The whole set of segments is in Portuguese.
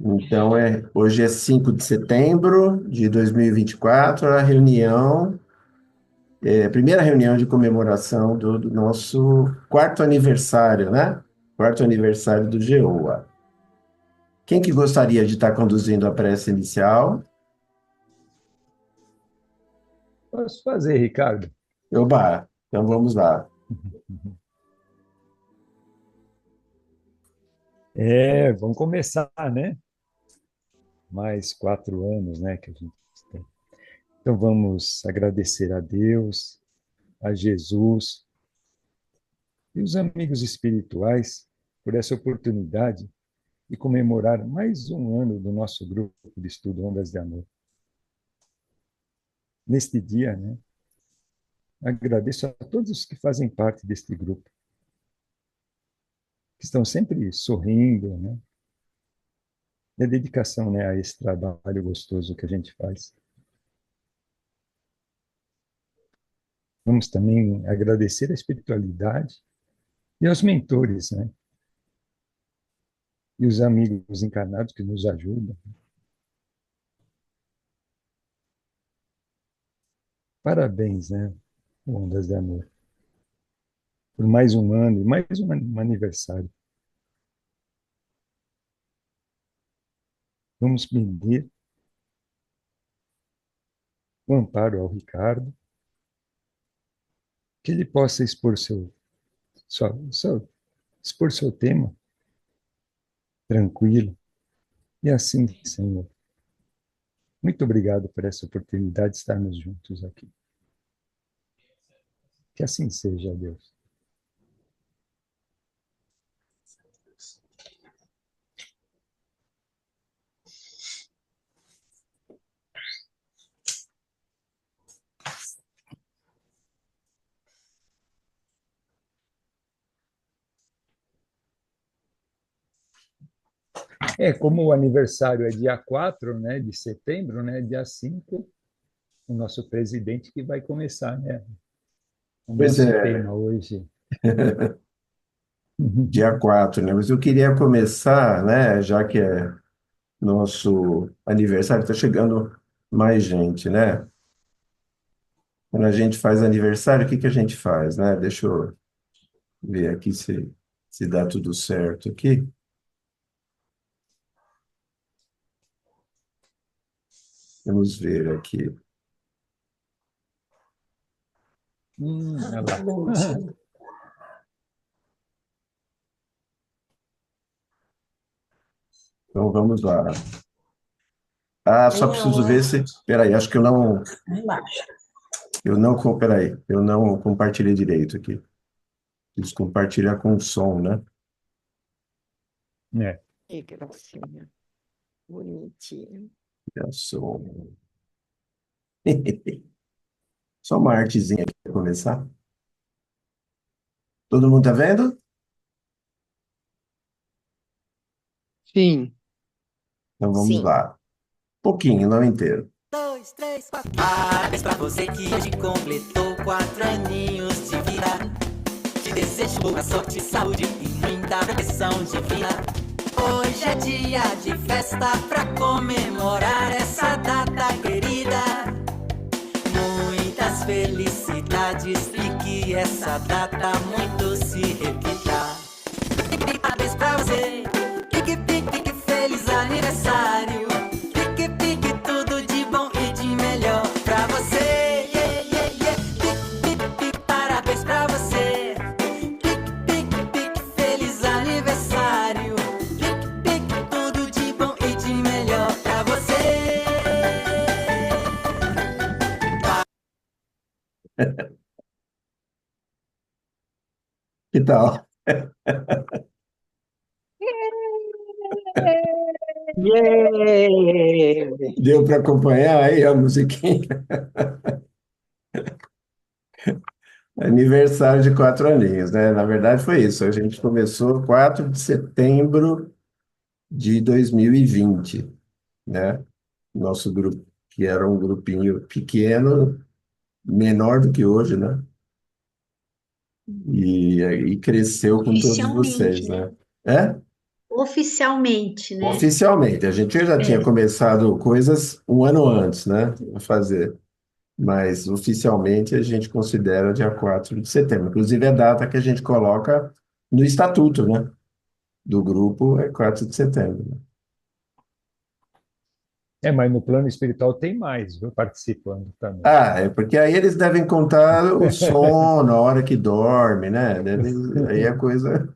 Então, hoje é 5 de setembro de 2024, a reunião, a primeira reunião de comemoração do nosso quarto aniversário, né? Quarto aniversário do GEOA. Quem que gostaria de estar conduzindo a prece inicial? Posso fazer, Ricardo? Oba, então vamos lá. Vamos começar, né? Mais 4 anos, né, que a gente tem. Então vamos agradecer a Deus, a Jesus e os amigos espirituais por essa oportunidade de comemorar mais um ano do nosso grupo de estudo Ondas de Amor. Neste dia, né, agradeço a todos os que fazem parte deste grupo, que estão sempre sorrindo, né? E a dedicação, né, a esse trabalho gostoso que a gente faz. Vamos também agradecer a espiritualidade e aos mentores, né? E os amigos encarnados que nos ajudam. Parabéns, né? Ondas de Amor. Por mais um ano e mais um aniversário. Vamos pedir o amparo ao Ricardo, que ele possa expor expor seu tema tranquilo. E assim, Senhor, muito obrigado por essa oportunidade de estarmos juntos aqui. Que assim seja, Deus. Como o aniversário é dia 4, né, de setembro, né, dia 5, o nosso presidente que vai começar, né? O Pois nosso é, tema hoje. dia 4, né? Mas eu queria começar, né, já que é nosso aniversário, está chegando mais gente, né? Quando a gente faz aniversário, o que que a gente faz, né? Deixa eu ver aqui se dá tudo certo aqui. Vamos ver aqui. Olha lá. Então vamos lá. Ah, só preciso ver se. Peraí, acho que peraí, eu não compartilhei direito aqui. Preciso compartilhar com o som, né? É. Que gracinha. Bonitinho. É som. Só uma artezinha aqui para começar. Todo mundo tá vendo? Sim. Então vamos Sim. lá. Pouquinho, não inteiro. Dois, três, quatro. Parabéns pra você que hoje completou 4 aninhos de vida. Te desejo boa sorte, saúde e muita proteção divina. Hoje é dia de festa pra comemorar essa data querida. Muitas felicidades e que essa data muito se repita. Parabéns pra você, pique, pique, pique, feliz aniversário. Pique, pique, tudo de bom e de melhor pra você. Yeah, yeah, yeah. Pique, pique, pique, parabéns pra você. Pique, pique, pique, feliz aniversário. Pique, pique, tudo de bom e de melhor pra você. Que tal? Yeah! Deu para acompanhar aí a musiquinha? Aniversário de 4 aninhos, né? Na verdade foi isso. A gente começou 4 de setembro de 2020, né? Nosso grupo, que era um grupinho pequeno, menor do que hoje, né? E cresceu com todos Oficialmente, vocês, né? né? É? oficialmente, né? Oficialmente, a gente já tinha É. começado coisas um ano antes, né, a fazer, mas oficialmente a gente considera dia 4 de setembro. Inclusive, é a data que a gente coloca no estatuto, né, do grupo é 4 de setembro. Mas no plano espiritual tem mais, viu, participando também. Ah, é porque aí eles devem contar o sono, a hora que dorme, né? Aí a coisa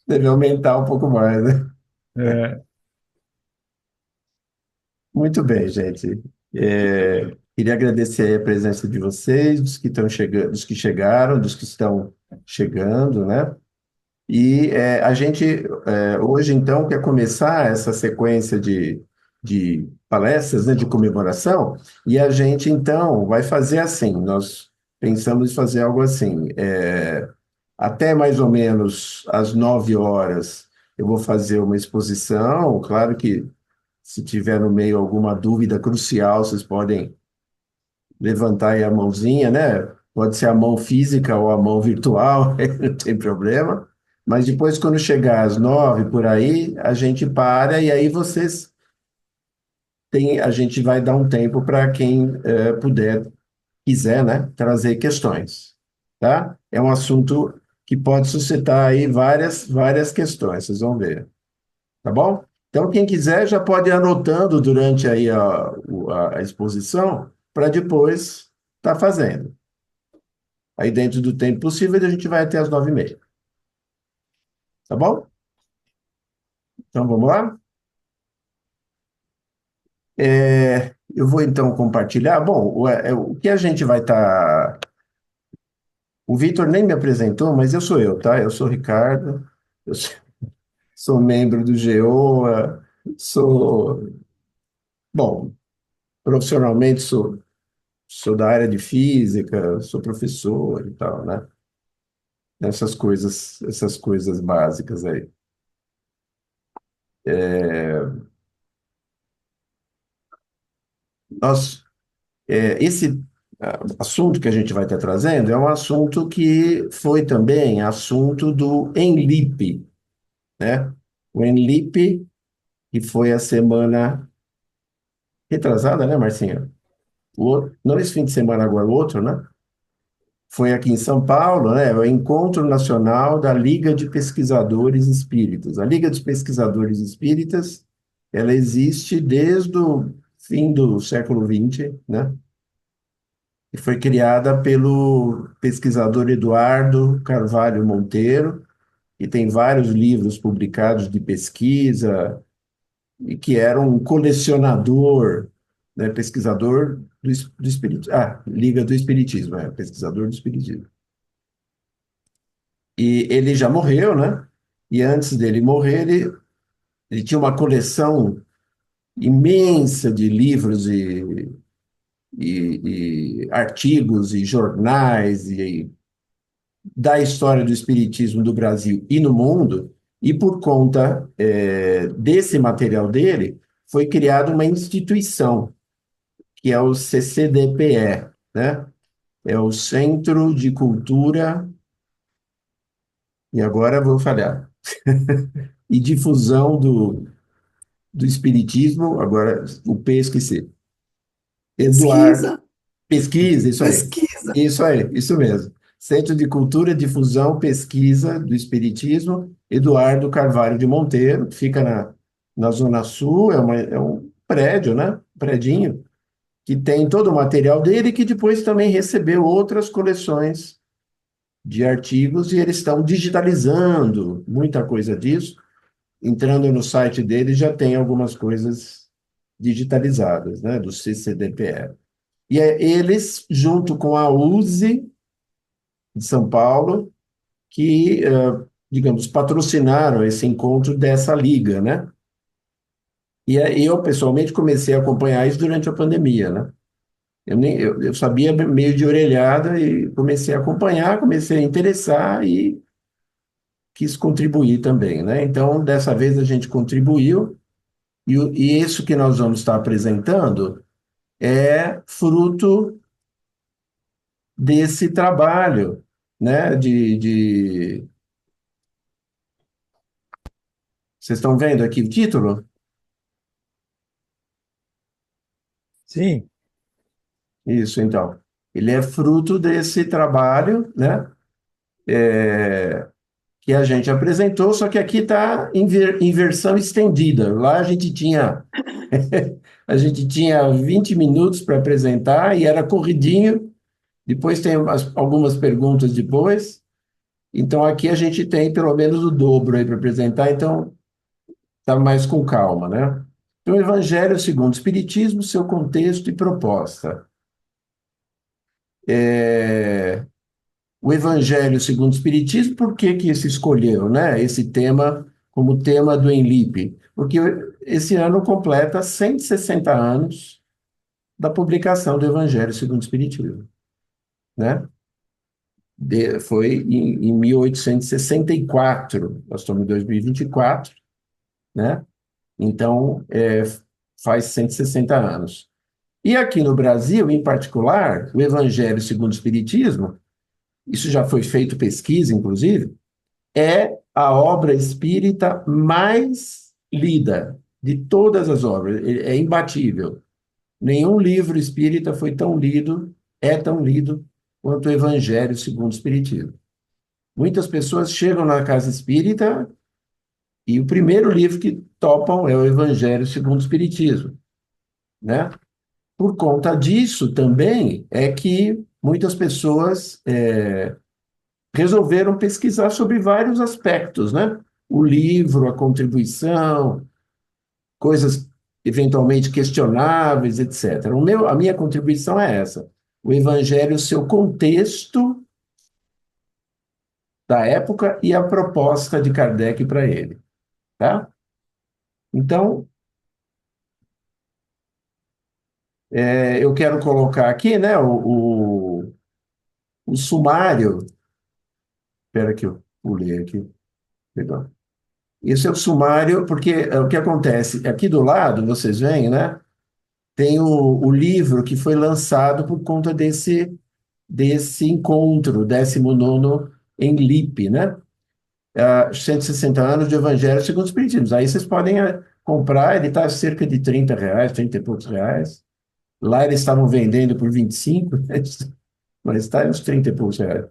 deve aumentar um pouco mais, né? É, Muito bem, gente. Queria agradecer a presença de vocês, dos que estão chegando, dos que chegaram, dos que estão chegando, né? E a gente hoje, então, quer começar essa sequência de palestras, né, de comemoração, e a gente, então, vai fazer assim, nós pensamos em fazer algo assim, até mais ou menos às 9 horas eu vou fazer uma exposição, claro que se tiver no meio alguma dúvida crucial, vocês podem levantar aí a mãozinha, né? Pode ser a mão física ou a mão virtual, não tem problema. Mas depois, quando chegar às 9 por aí, a gente para e aí vocês têm, a gente vai dar um tempo para quem puder, quiser, né? Trazer questões, tá? É um assunto que pode suscitar aí várias questões, vocês vão ver, tá bom? Então, quem quiser já pode ir anotando durante aí a exposição para depois estar fazendo. Aí, dentro do tempo possível, a gente vai até as 9h30. Tá bom? Então, vamos lá? Eu vou, então, compartilhar. Bom, o que a gente vai estar... O Vitor nem me apresentou, mas eu sou eu, tá? Eu sou o Ricardo, eu sou membro do GEOA, sou... Bom, profissionalmente sou da área de física, sou professor e tal, né? Essas coisas básicas aí. Nós, esse assunto que a gente vai estar trazendo é um assunto que foi também assunto do Enlip, né? O Enlip, que foi a semana retrasada, né, Marcinha? Não esse fim de semana, agora o outro, né? Foi aqui em São Paulo, né? O Encontro Nacional da Liga de Pesquisadores Espíritas. A Liga dos Pesquisadores Espíritas, ela existe desde o fim do século XX, né? E foi criada pelo pesquisador Eduardo Carvalho Monteiro, e tem vários livros publicados de pesquisa, e que era um colecionador, né, pesquisador do espiritismo. Ah, Liga do Espiritismo, pesquisador do Espiritismo. E ele já morreu, né? E antes dele morrer, ele tinha uma coleção imensa de livros e artigos e jornais e da história do espiritismo do Brasil e no mundo, e por conta desse material dele, foi criada uma instituição, que é o CCDPE, né? É o Centro de Cultura, e agora vou falhar, e difusão do Espiritismo, agora o P esqueci. Eduardo, Pesquisa, pesquisa, pesquisa. isso mesmo. Centro de Cultura, Difusão, Pesquisa do Espiritismo, Eduardo Carvalho de Monteiro, que fica na Zona Sul, é um prédio, né? Predinho, que tem todo o material dele, que depois também recebeu outras coleções de artigos, e eles estão digitalizando muita coisa disso. Entrando no site dele, já tem algumas coisas digitalizadas, né? Do CCDPE. E eles, junto com a USE de São Paulo, que, digamos, patrocinaram esse encontro dessa liga, né? E aí eu, pessoalmente, comecei a acompanhar isso durante a pandemia, né? Eu sabia meio de orelhada e comecei a acompanhar, comecei a interessar e quis contribuir também, né? Então, dessa vez a gente contribuiu e isso que nós vamos estar apresentando é fruto desse trabalho, né, Vocês estão vendo aqui o título? Sim, Isso, então. Ele é fruto desse trabalho, né? Que a gente apresentou, só que aqui está em versão estendida. Lá a gente tinha 20 minutos para apresentar e era corridinho. Depois tem algumas perguntas depois. Então aqui a gente tem pelo menos o dobro aí para apresentar, então está mais com calma, né? Então, Evangelho segundo o Espiritismo, seu contexto e proposta. O Evangelho segundo o Espiritismo, por que que se escolheu, né, esse tema como tema do Enlipe? Porque esse ano completa 160 anos da publicação do Evangelho segundo o Espiritismo, né? Foi em 1864, nós estamos em 2024, né? Então, faz 160 anos. E aqui no Brasil, em particular, o Evangelho segundo o Espiritismo, isso já foi feito pesquisa, inclusive, é a obra espírita mais lida de todas as obras. É imbatível. Nenhum livro espírita foi tão lido, é tão lido, quanto o Evangelho segundo o Espiritismo. Muitas pessoas chegam na casa espírita e o primeiro livro que topam é o Evangelho segundo o Espiritismo, né? Por conta disso também é que muitas pessoas resolveram pesquisar sobre vários aspectos, né? O livro, a contribuição, coisas eventualmente questionáveis, etc. A minha contribuição é essa. O Evangelho, seu contexto da época e a proposta de Kardec para ele, tá? Então, eu quero colocar aqui, né, o sumário. Espera que eu pulei aqui. Legal. Esse é o sumário, porque o que acontece? Aqui do lado, vocês veem, né? Tem o livro que foi lançado por conta desse encontro, 19º em Lipe, né? 160 anos de Evangelho segundo os Espiritismo. Aí vocês podem comprar, ele está cerca de R$ 30, 30 e poucos reais. Lá eles estavam vendendo por 25, mas está uns 30 e poucos reais.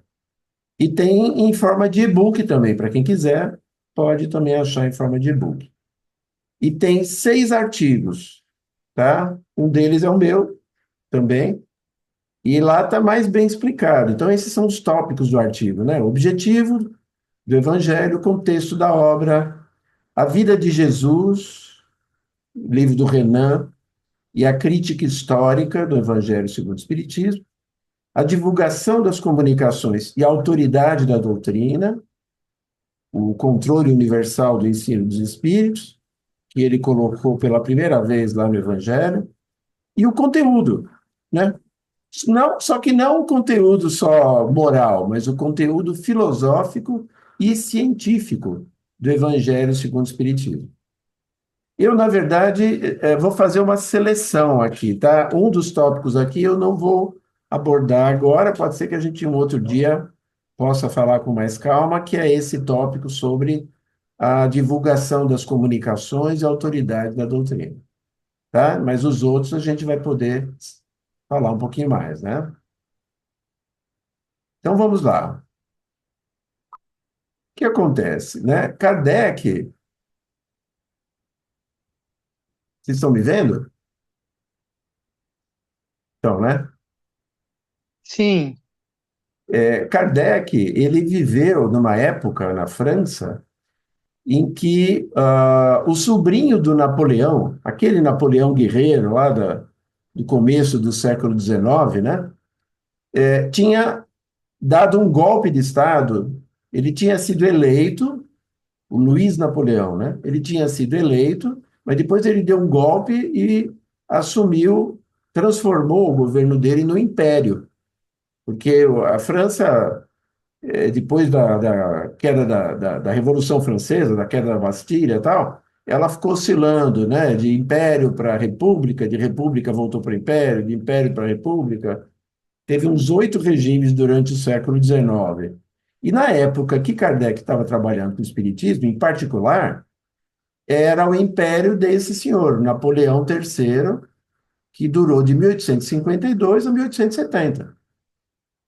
E tem em forma de e-book também, para quem quiser, pode também achar em forma de e-book. E tem 6 artigos, tá? Um deles é o meu também, e lá está mais bem explicado. Então, esses são os tópicos do artigo, né? O objetivo do Evangelho, o contexto da obra, a vida de Jesus, livro do Renan, e a crítica histórica do Evangelho segundo o Espiritismo, a divulgação das comunicações e a autoridade da doutrina, o controle universal do ensino dos espíritos, que ele colocou pela primeira vez lá no Evangelho, e o conteúdo, né? Não, só que não o conteúdo só moral, mas o conteúdo filosófico e científico do Evangelho segundo o Espiritismo. Eu, na verdade, vou fazer uma seleção aqui, tá? Um dos tópicos aqui eu não vou abordar agora, pode ser que a gente um outro dia possa falar com mais calma, que é esse tópico sobre a divulgação das comunicações e a autoridade da doutrina, tá? Mas os outros a gente vai poder falar um pouquinho mais, né? Então vamos lá. O que acontece, né? Kardec, vocês estão me vendo? Então, né? Sim, Kardec, ele viveu numa época na França em que o sobrinho do Napoleão, aquele Napoleão guerreiro lá do começo do século XIX, né, tinha dado um golpe de Estado. Ele tinha sido eleito, o Luiz Napoleão, né? Ele tinha sido eleito, mas depois ele deu um golpe e assumiu, transformou o governo dele no império, porque a França, depois da queda da Revolução Francesa, da queda da Bastilha e tal, ela ficou oscilando, né, de império para república, de república voltou para império, de império para república. Teve uns 8 regimes durante o século XIX. E na época que Kardec estava trabalhando com o espiritismo, em particular, era o império desse senhor, Napoleão III, que durou de 1852 a 1870.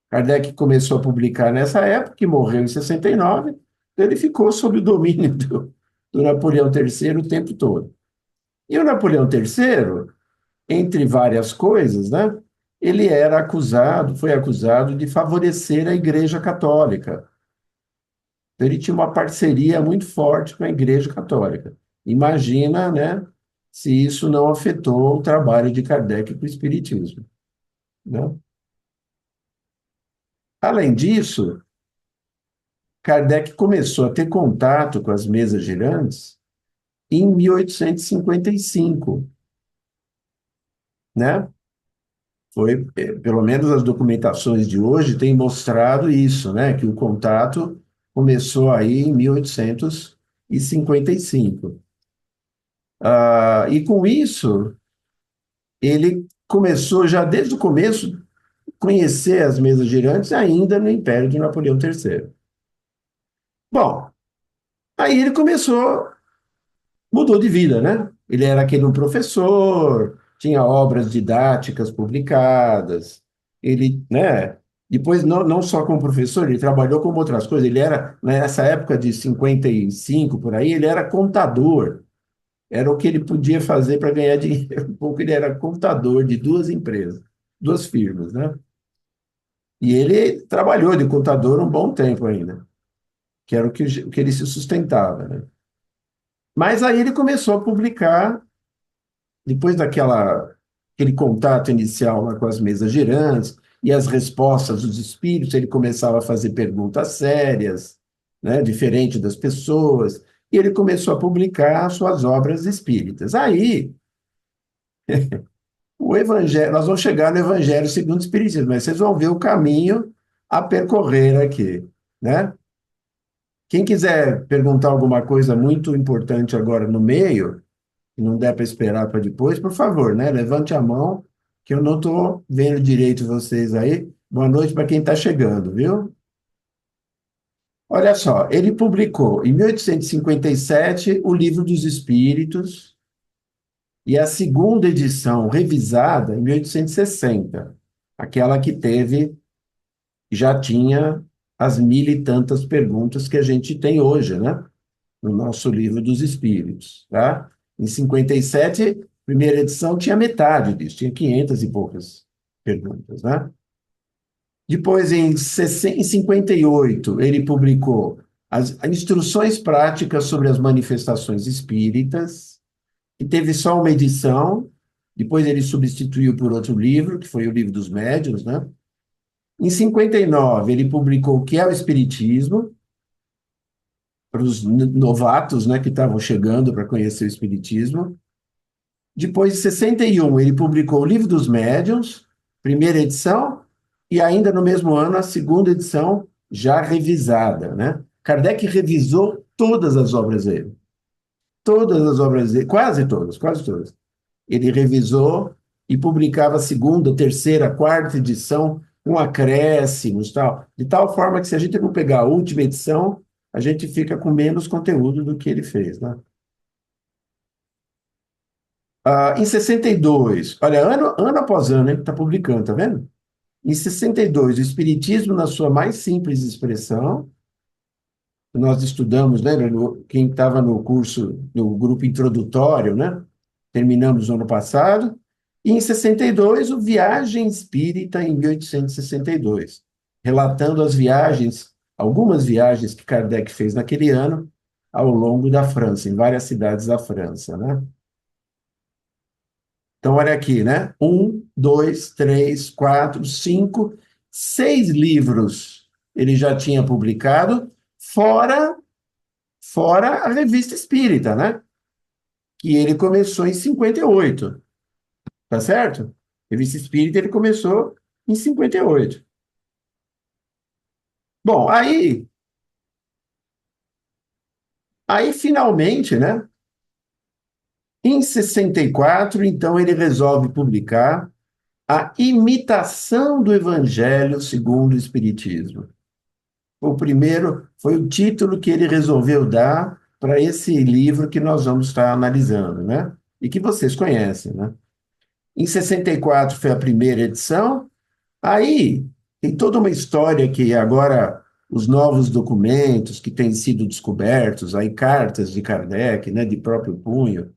Kardec começou a publicar nessa época, e morreu em 69, então ele ficou sob o domínio do Napoleão III o tempo todo. E o Napoleão III, entre várias coisas, né, ele foi acusado de favorecer a Igreja Católica. Então, ele tinha uma parceria muito forte com a Igreja Católica. Imagina, né, se isso não afetou o trabalho de Kardec com o Espiritismo, né? Além disso, Kardec começou a ter contato com as mesas girantes em 1855, né? Pelo menos as documentações de hoje têm mostrado isso, né? Que o contato começou aí em 1855. E com isso, ele começou já desde o começo a conhecer as mesas girantes ainda no Império de Napoleão III. Bom, aí ele mudou de vida, né? Ele era aquele um professor, tinha obras didáticas publicadas, ele, né? Depois, não só como professor, ele trabalhou com outras coisas. Ele era, nessa época de 55, por aí, ele era contador. Era o que ele podia fazer para ganhar dinheiro. Um pouco ele era contador de duas empresas, duas firmas, né? E ele trabalhou de contador um bom tempo ainda, que era o que ele se sustentava, né? Mas aí ele começou a publicar, depois aquele contato inicial lá com as mesas girantes e as respostas dos espíritos, ele começava a fazer perguntas sérias, né, diferente das pessoas, e ele começou a publicar suas obras espíritas. Aí, o Evangelho, nós vamos chegar no Evangelho segundo o Espiritismo, mas vocês vão ver o caminho a percorrer aqui, né? Quem quiser perguntar alguma coisa muito importante agora no meio, e não der para esperar para depois, por favor, né? Levante a mão, que eu não estou vendo direito vocês aí. Boa noite para quem está chegando, viu? Olha só, ele publicou em 1857 o Livro dos Espíritos e a segunda edição revisada em 1860, aquela que já tinha as mil e tantas perguntas que a gente tem hoje, né? No nosso Livro dos Espíritos, tá? Em 57, primeira edição, tinha metade disso, tinha 500 e poucas perguntas, né? Depois, em 58, ele publicou as Instruções Práticas sobre as Manifestações Espíritas, que teve só uma edição, depois ele substituiu por outro livro, que foi o Livro dos Médiuns, né? Em 59, ele publicou O que é o Espiritismo, para os novatos, né, que estavam chegando para conhecer o Espiritismo. Depois, em 61, ele publicou o Livro dos Médiuns, primeira edição, e ainda no mesmo ano, a segunda edição, já revisada, né? Kardec revisou todas as obras dele. Todas as obras dele, quase todas, quase todas. Ele revisou e publicava a segunda, terceira, quarta edição, com acréscimos, tal, de tal forma que se a gente não pegar a última edição, a gente fica com menos conteúdo do que ele fez, né? Em 62, olha, ano após ano, ele está publicando, tá vendo? Em 62, o Espiritismo na sua mais simples expressão, nós estudamos, né, quem estava no curso, no grupo introdutório, né? Terminamos no ano passado. E em 62, o Viagem Espírita, em 1862, relatando algumas viagens que Kardec fez naquele ano, ao longo da França, em várias cidades da França, né? Então, olha aqui, né? 1, 2, 3, 4, 5, 6 livros ele já tinha publicado, fora a Revista Espírita, né? Que ele começou em 58, tá certo? Revista Espírita ele começou em 58. Bom, aí finalmente, né? Em 64, então, ele resolve publicar A Imitação do Evangelho segundo o Espiritismo. O primeiro foi o título que ele resolveu dar para esse livro que nós vamos estar analisando, né? E que vocês conhecem, né? Em 64 foi a primeira edição. Aí tem toda uma história que agora os novos documentos que têm sido descobertos, aí cartas de Kardec, né, de próprio punho,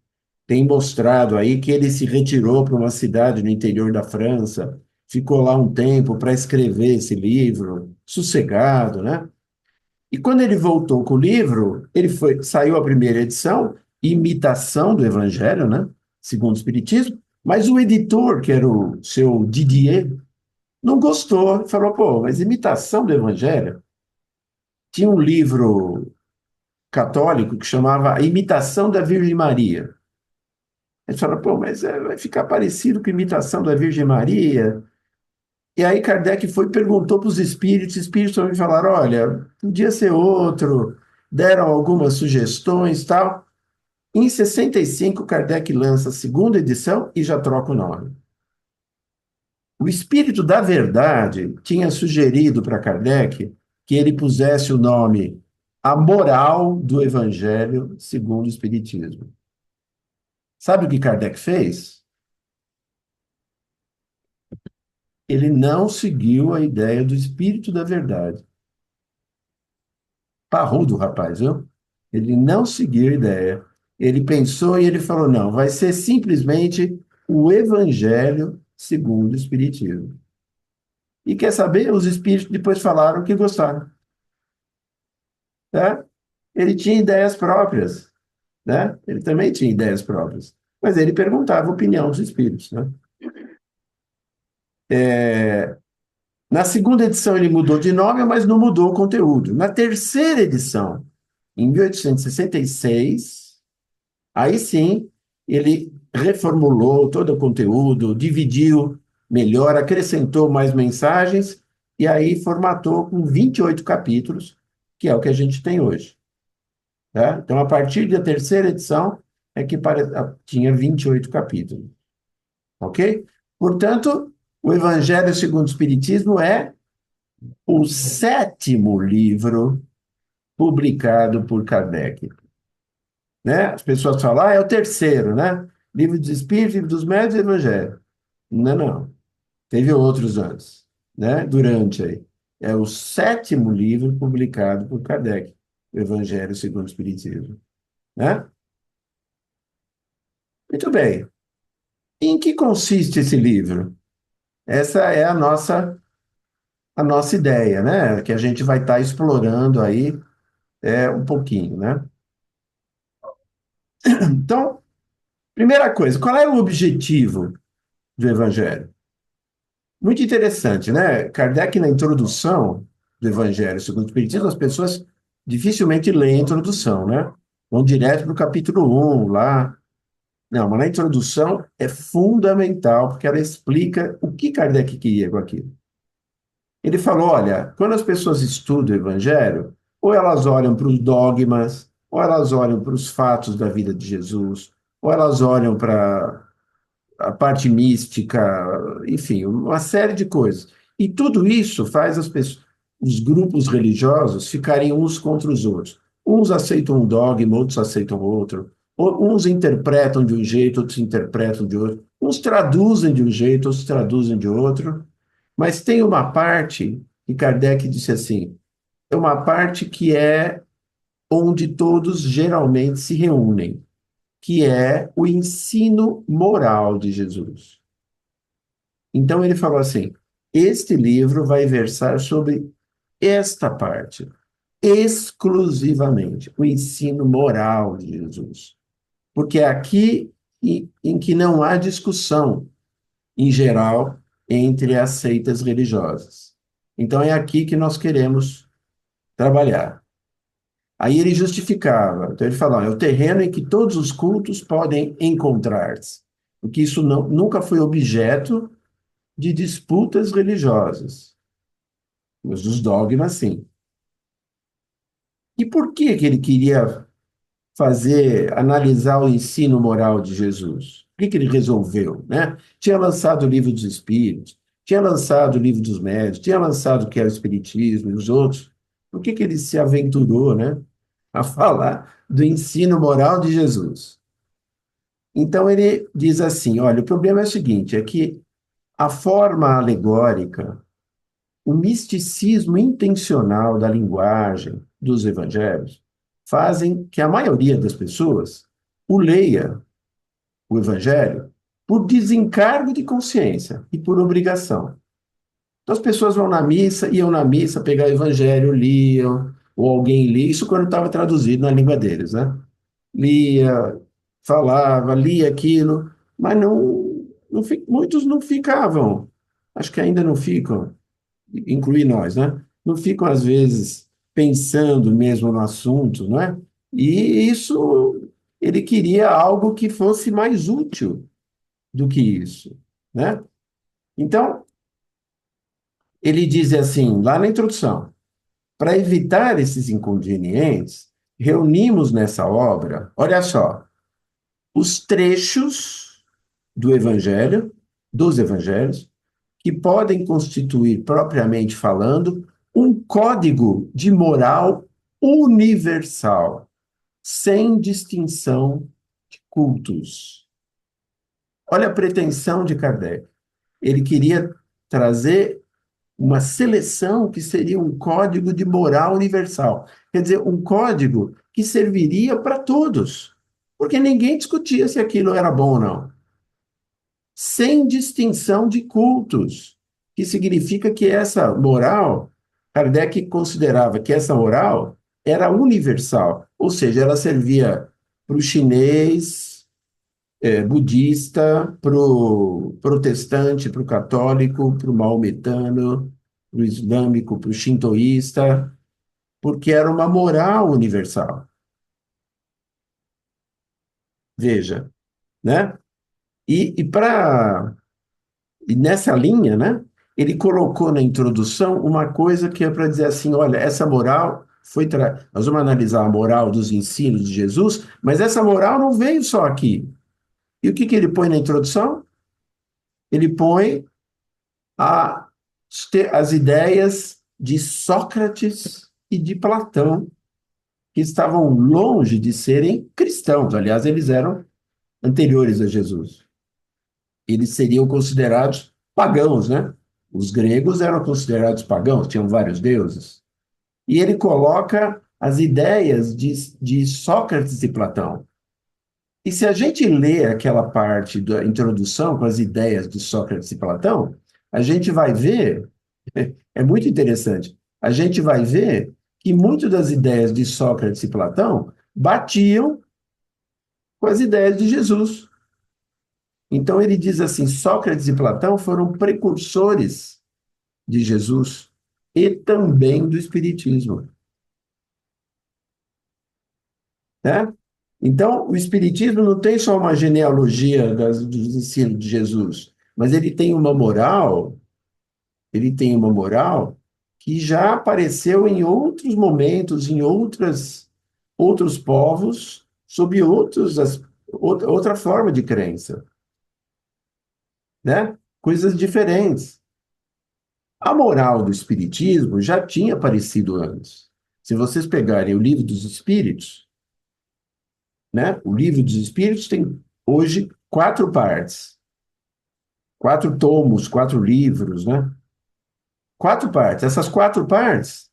têm mostrado aí que ele se retirou para uma cidade no interior da França, ficou lá um tempo para escrever esse livro, sossegado, né? E quando ele voltou com o livro, saiu a primeira edição, imitação do Evangelho, né? Segundo o Espiritismo, mas o editor, que era o seu Didier, não gostou, falou, pô, mas imitação do Evangelho? Tinha um livro católico que chamava A Imitação da Virgem Maria. Ele falou, pô, mas vai ficar parecido com a imitação da Virgem Maria? E aí Kardec foi e perguntou para os espíritos também falaram, olha, podia ser outro, deram algumas sugestões e tal. Em 65, Kardec lança a segunda edição e já troca o nome. O Espírito da Verdade tinha sugerido para Kardec que ele pusesse o nome A Moral do Evangelho segundo o Espiritismo. Sabe o que Kardec fez? Ele não seguiu a ideia do Espírito da Verdade. Parrudo, rapaz, viu? Ele não seguiu a ideia. Ele pensou e ele falou: não, vai ser simplesmente o Evangelho segundo o Espiritismo. E quer saber? Os espíritos depois falaram que gostaram. Tá? Ele tinha ideias próprias, né? Ele também tinha ideias próprias. Mas ele perguntava a opinião dos espíritos, né? Na segunda edição ele mudou de nome, mas não mudou o conteúdo. Na terceira edição, em 1866, aí sim ele reformulou todo o conteúdo, dividiu melhor, acrescentou mais mensagens e aí formatou com 28 capítulos, que é o que a gente tem hoje. Tá? Então, a partir da terceira edição é que tinha 28 capítulos. Ok? Portanto, o Evangelho segundo o Espiritismo é o sétimo livro publicado por Kardec. Né? As pessoas falam, é o terceiro, né? Livro dos Espíritos, Livro dos Médiuns e Evangelho. Não, não. Teve outros antes, né? Durante aí. É o sétimo livro publicado por Kardec, o Evangelho segundo o Espiritismo. Né? Muito bem. Em que consiste esse livro? Essa é a nossa ideia, né? Que a gente vai estar explorando aí um pouquinho, né? Então, primeira coisa, qual é o objetivo do Evangelho? Muito interessante, né? Kardec, na introdução do Evangelho segundo o Espiritismo, as pessoas dificilmente leem a introdução, né? Vão direto para o capítulo 1, lá. Não, mas na introdução é fundamental, porque ela explica o que Kardec queria com aquilo. Ele falou, olha, quando as pessoas estudam o Evangelho, ou elas olham para os dogmas, ou elas olham para os fatos da vida de Jesus, ou elas olham para a parte mística, enfim, uma série de coisas. E tudo isso faz os grupos religiosos ficarem uns contra os outros. Uns aceitam um dogma, outros aceitam outro. Uns interpretam de um jeito, outros interpretam de outro. Uns traduzem de um jeito, outros traduzem de outro. Mas tem uma parte que Kardec disse assim, é uma parte que é onde todos geralmente se reúnem, que é o ensino moral de Jesus. Então ele falou assim, este livro vai versar sobre esta parte, exclusivamente, o ensino moral de Jesus. Porque é aqui em que não há discussão, em geral, entre as seitas religiosas. Então é aqui que nós queremos trabalhar. Aí ele justificava, então ele falava, é o terreno em que todos os cultos podem encontrar-se, porque isso nunca foi objeto de disputas religiosas, mas os dogmas, sim. E por que ele queria analisar o ensino moral de Jesus? Por que ele resolveu, né? Tinha lançado o Livro dos Espíritos, tinha lançado o Livro dos Médiuns, tinha lançado o que era o Espiritismo e os outros. Por que ele se aventurou, né? a falar do ensino moral de Jesus. Então ele diz assim: olha, o problema é o seguinte, é que a forma alegórica, o misticismo intencional da linguagem dos evangelhos fazem que a maioria das pessoas o leia, o evangelho, por desencargo de consciência e por obrigação. Então as pessoas vão na missa, iam na missa pegar o evangelho, liam, ou alguém lia, isso quando estava traduzido na língua deles, né? Lia, falava, lia aquilo, mas muitos não ficavam, acho que ainda não ficam, incluir nós, né? Não ficam, às vezes, pensando mesmo no assunto, não é? E isso, ele queria algo que fosse mais útil do que isso, né? Então, ele diz assim, lá na introdução, para evitar esses inconvenientes, reunimos nessa obra, olha só, os trechos do Evangelho, dos Evangelhos, que podem constituir, propriamente falando, um código de moral universal, sem distinção de cultos. Olha a pretensão de Kardec. Ele queria trazer uma seleção que seria um código de moral universal. Quer dizer, um código que serviria para todos, porque ninguém discutia se aquilo era bom ou não. Sem distinção de cultos, que significa que essa moral, Kardec considerava que essa moral era universal, ou seja, ela servia para o chinês, budista, para o protestante, para o católico, para o maometano, para o islâmico, para o shintoísta, porque era uma moral universal. Veja, né? E nessa linha, né, ele colocou na introdução uma coisa que é para dizer assim, olha, essa moral nós vamos analisar a moral dos ensinos de Jesus, mas essa moral não veio só aqui. E o que ele põe na introdução? Ele põe as ideias de Sócrates e de Platão, que estavam longe de serem cristãos. Aliás, eles eram anteriores a Jesus. Eles seriam considerados pagãos, né? Os gregos eram considerados pagãos, tinham vários deuses. E ele coloca as ideias de Sócrates e Platão. E se a gente lê aquela parte da introdução com as ideias de Sócrates e Platão, a gente vai ver, é muito interessante, a gente vai ver que muitas das ideias de Sócrates e Platão batiam com as ideias de Jesus. Então ele diz assim, Sócrates e Platão foram precursores de Jesus e também do Espiritismo. Né? Então, o Espiritismo não tem só uma genealogia dos ensinos de Jesus, mas ele tem uma moral que já apareceu em outros momentos, em outros povos, sob outra forma de crença. Né? Coisas diferentes. A moral do Espiritismo já tinha aparecido antes. Se vocês pegarem o Livro dos Espíritos, né? O Livro dos Espíritos tem hoje 4 partes, 4 tomos, 4 livros, né? 4 partes. Essas 4 partes,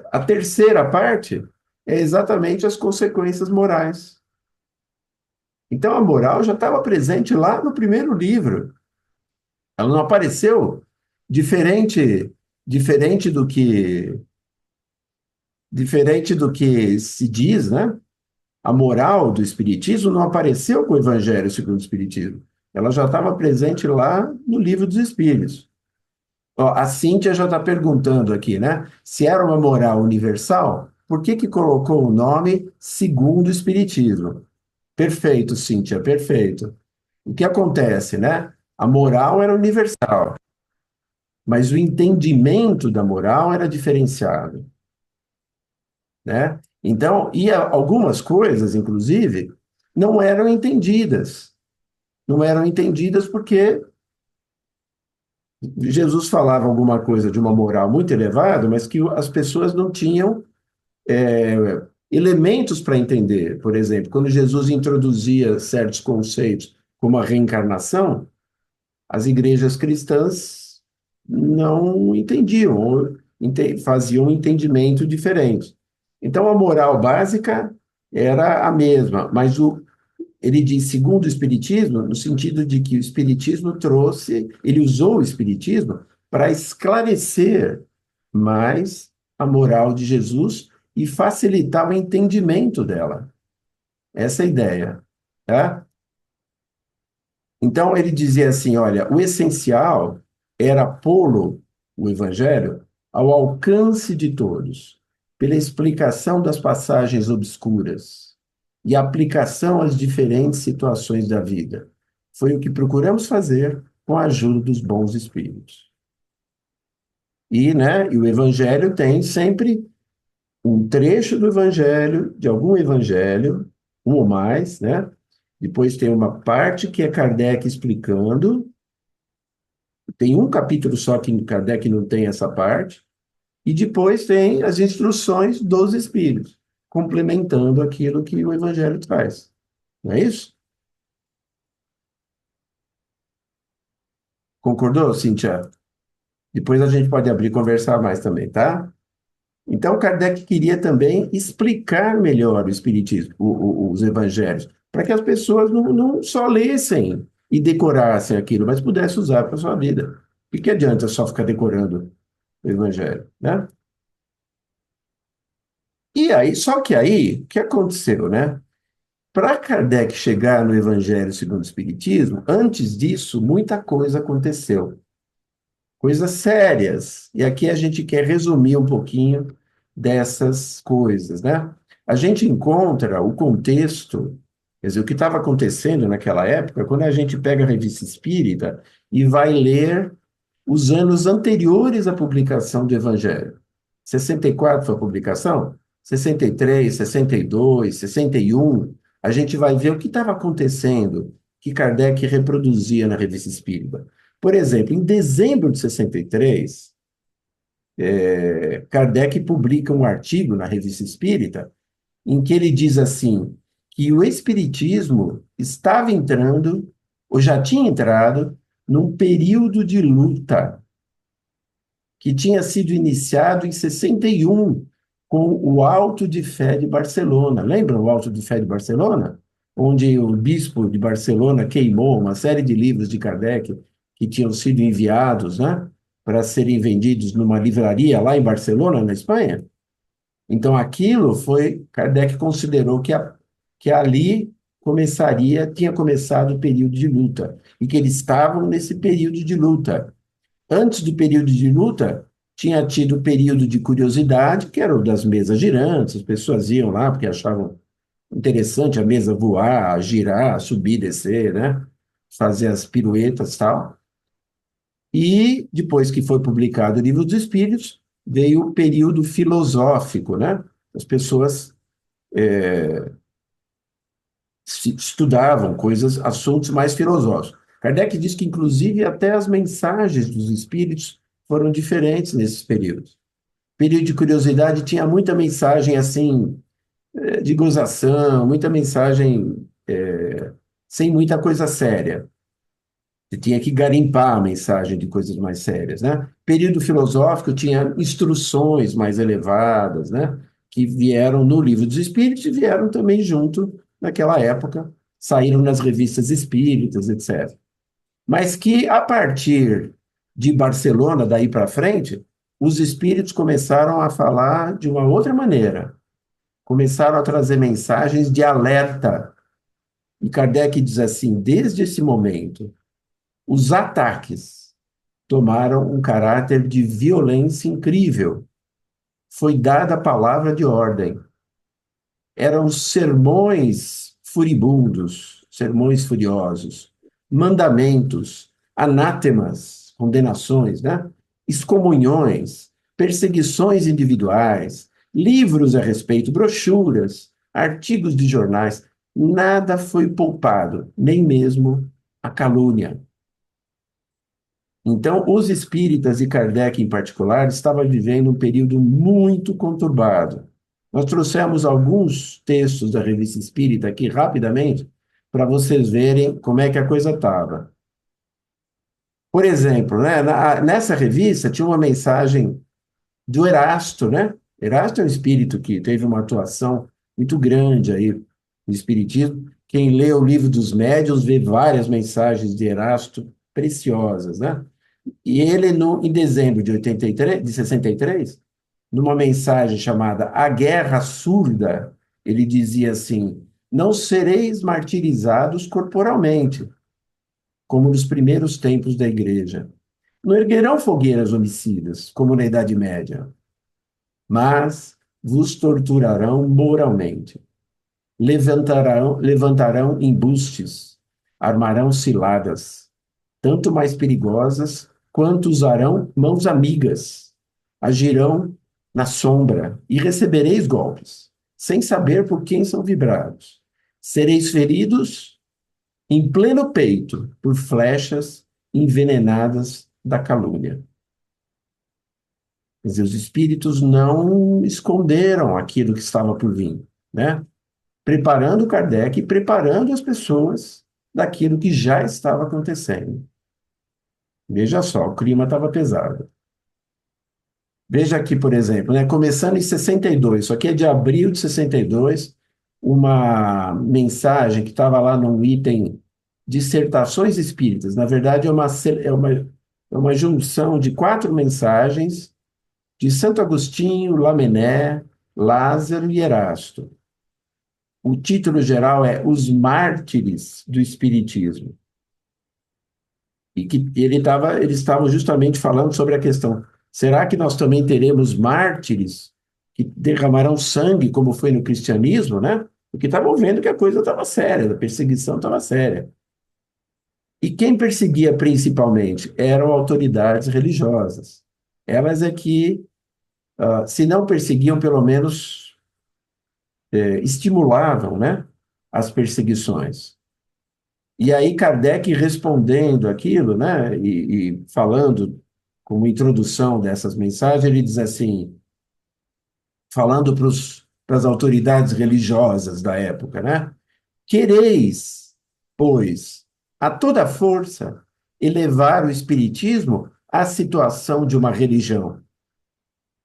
a terceira parte é exatamente as consequências morais. Então a moral já estava presente lá no primeiro livro. Ela não apareceu diferente do que se diz, né? A moral do Espiritismo não apareceu com o Evangelho segundo o Espiritismo. Ela já estava presente lá no Livro dos Espíritos. Ó, a Cíntia já está perguntando aqui, né? Se era uma moral universal, por que colocou o nome segundo o Espiritismo? Perfeito, Cíntia, perfeito. O que acontece, né? A moral era universal, mas o entendimento da moral era diferenciado, né? Então, algumas coisas, inclusive, não eram entendidas. Não eram entendidas porque Jesus falava alguma coisa de uma moral muito elevada, mas que as pessoas não tinham elementos para entender. Por exemplo, quando Jesus introduzia certos conceitos, como a reencarnação, as igrejas cristãs não entendiam, ou faziam um entendimento diferente. Então, a moral básica era a mesma, mas ele diz segundo o Espiritismo, no sentido de que o Espiritismo trouxe, ele usou o Espiritismo para esclarecer mais a moral de Jesus e facilitar o entendimento dela. Essa é a ideia, tá? Então ele dizia assim, olha, o essencial era pô-lo, o Evangelho, ao alcance de todos, pela explicação das passagens obscuras e aplicação às diferentes situações da vida. Foi o que procuramos fazer com a ajuda dos bons espíritos. E o Evangelho tem sempre um trecho do Evangelho, de algum Evangelho, um ou mais, né? Depois tem uma parte que é Kardec explicando, tem um capítulo só que Kardec não tem essa parte, e depois tem as instruções dos Espíritos, complementando aquilo que o Evangelho traz. Não é isso? Concordou, Cíntia? Depois a gente pode abrir e conversar mais também, tá? Então, Kardec queria também explicar melhor o Espiritismo, os Evangelhos, para que as pessoas não só lessem e decorassem aquilo, mas pudessem usar para a sua vida. O que adianta só ficar decorando o Evangelho, né? E aí, só que aí, o que aconteceu, né? Para Kardec chegar no Evangelho segundo o Espiritismo, antes disso, muita coisa aconteceu. Coisas sérias. E aqui a gente quer resumir um pouquinho dessas coisas, né? A gente encontra o contexto, quer dizer, o que estava acontecendo naquela época, quando a gente pega a Revista Espírita e vai ler os anos anteriores à publicação do Evangelho. 64 foi a publicação? 63, 62, 61, a gente vai ver o que estava acontecendo que Kardec reproduzia na Revista Espírita. Por exemplo, em dezembro de 63, Kardec publica um artigo na Revista Espírita em que ele diz assim, que o Espiritismo estava entrando, ou já tinha entrado, num período de luta que tinha sido iniciado em 61 com o Auto de Fé de Barcelona. Lembra o Auto de Fé de Barcelona? Onde o bispo de Barcelona queimou uma série de livros de Kardec que tinham sido enviados, né, para serem vendidos numa livraria lá em Barcelona, na Espanha. Então, aquilo foi, Kardec considerou que ali tinha começado o período de luta, e que eles estavam nesse período de luta. Antes do período de luta, tinha tido o período de curiosidade, que era o das mesas girantes, as pessoas iam lá porque achavam interessante a mesa voar, girar, subir, descer, né? Fazer as piruetas e tal. E depois que foi publicado o Livro dos Espíritos, veio o período filosófico, né? As pessoas estudavam assuntos mais filosóficos. Kardec diz que, inclusive, até as mensagens dos espíritos foram diferentes nesses períodos. O período de curiosidade tinha muita mensagem, assim, de gozação, muita mensagem sem muita coisa séria. Você tinha que garimpar a mensagem de coisas mais sérias, né? Período filosófico tinha instruções mais elevadas, né? Que vieram no Livro dos Espíritos e vieram também junto, naquela época, saíram nas revistas espíritas, etc. Mas que, a partir de Barcelona, daí para frente, os espíritos começaram a falar de uma outra maneira. Começaram a trazer mensagens de alerta. E Kardec diz assim, desde esse momento, os ataques tomaram um caráter de violência incrível. Foi dada a palavra de ordem. Eram sermões furibundos, sermões furiosos, mandamentos, anátemas, condenações, né? Excomunhões, perseguições individuais, livros a respeito, brochuras, artigos de jornais. Nada foi poupado, nem mesmo a calúnia. Então, os espíritas e Kardec em particular estavam vivendo um período muito conturbado, Nós trouxemos alguns textos da Revista Espírita aqui rapidamente para vocês verem como é que a coisa estava. Por exemplo, né, nessa revista tinha uma mensagem do Erasto, né? Erasto é um espírito que teve uma atuação muito grande aí no espiritismo. Quem lê o Livro dos Médiuns vê várias mensagens de Erasto preciosas, né? E ele, em dezembro de 83, de 63, numa mensagem chamada A Guerra Surda, ele dizia assim: não sereis martirizados corporalmente, como nos primeiros tempos da igreja. Não erguerão fogueiras homicidas, como na Idade Média, mas vos torturarão moralmente. Levantarão embustes, armarão ciladas, tanto mais perigosas quanto usarão mãos amigas. Agirão na sombra e recebereis golpes, sem saber por quem são vibrados. Sereis feridos em pleno peito por flechas envenenadas da calúnia. Quer dizer, os espíritos não esconderam aquilo que estava por vir, né? Preparando Kardec e preparando as pessoas daquilo que já estava acontecendo. Veja só, o clima estava pesado. Veja aqui, por exemplo, né, começando em 62, isso aqui é de abril de 62, uma mensagem que estava lá no item Dissertações Espíritas. Na verdade, é uma junção de 4 mensagens de Santo Agostinho, Lamennais, Lázaro e Erasto. O título geral é Os Mártires do Espiritismo. E que eles estavam justamente falando sobre a questão: será que nós também teremos mártires que derramarão sangue, como foi no cristianismo, né? Porque estavam vendo que a coisa estava séria, a perseguição estava séria. E quem perseguia principalmente eram autoridades religiosas. Elas é que, se não perseguiam, pelo menos estimulavam, né, as perseguições. E aí Kardec respondendo aquilo, né, e falando como introdução dessas mensagens, ele diz assim, falando para as autoridades religiosas da época, né? Quereis, pois, a toda força elevar o espiritismo à situação de uma religião.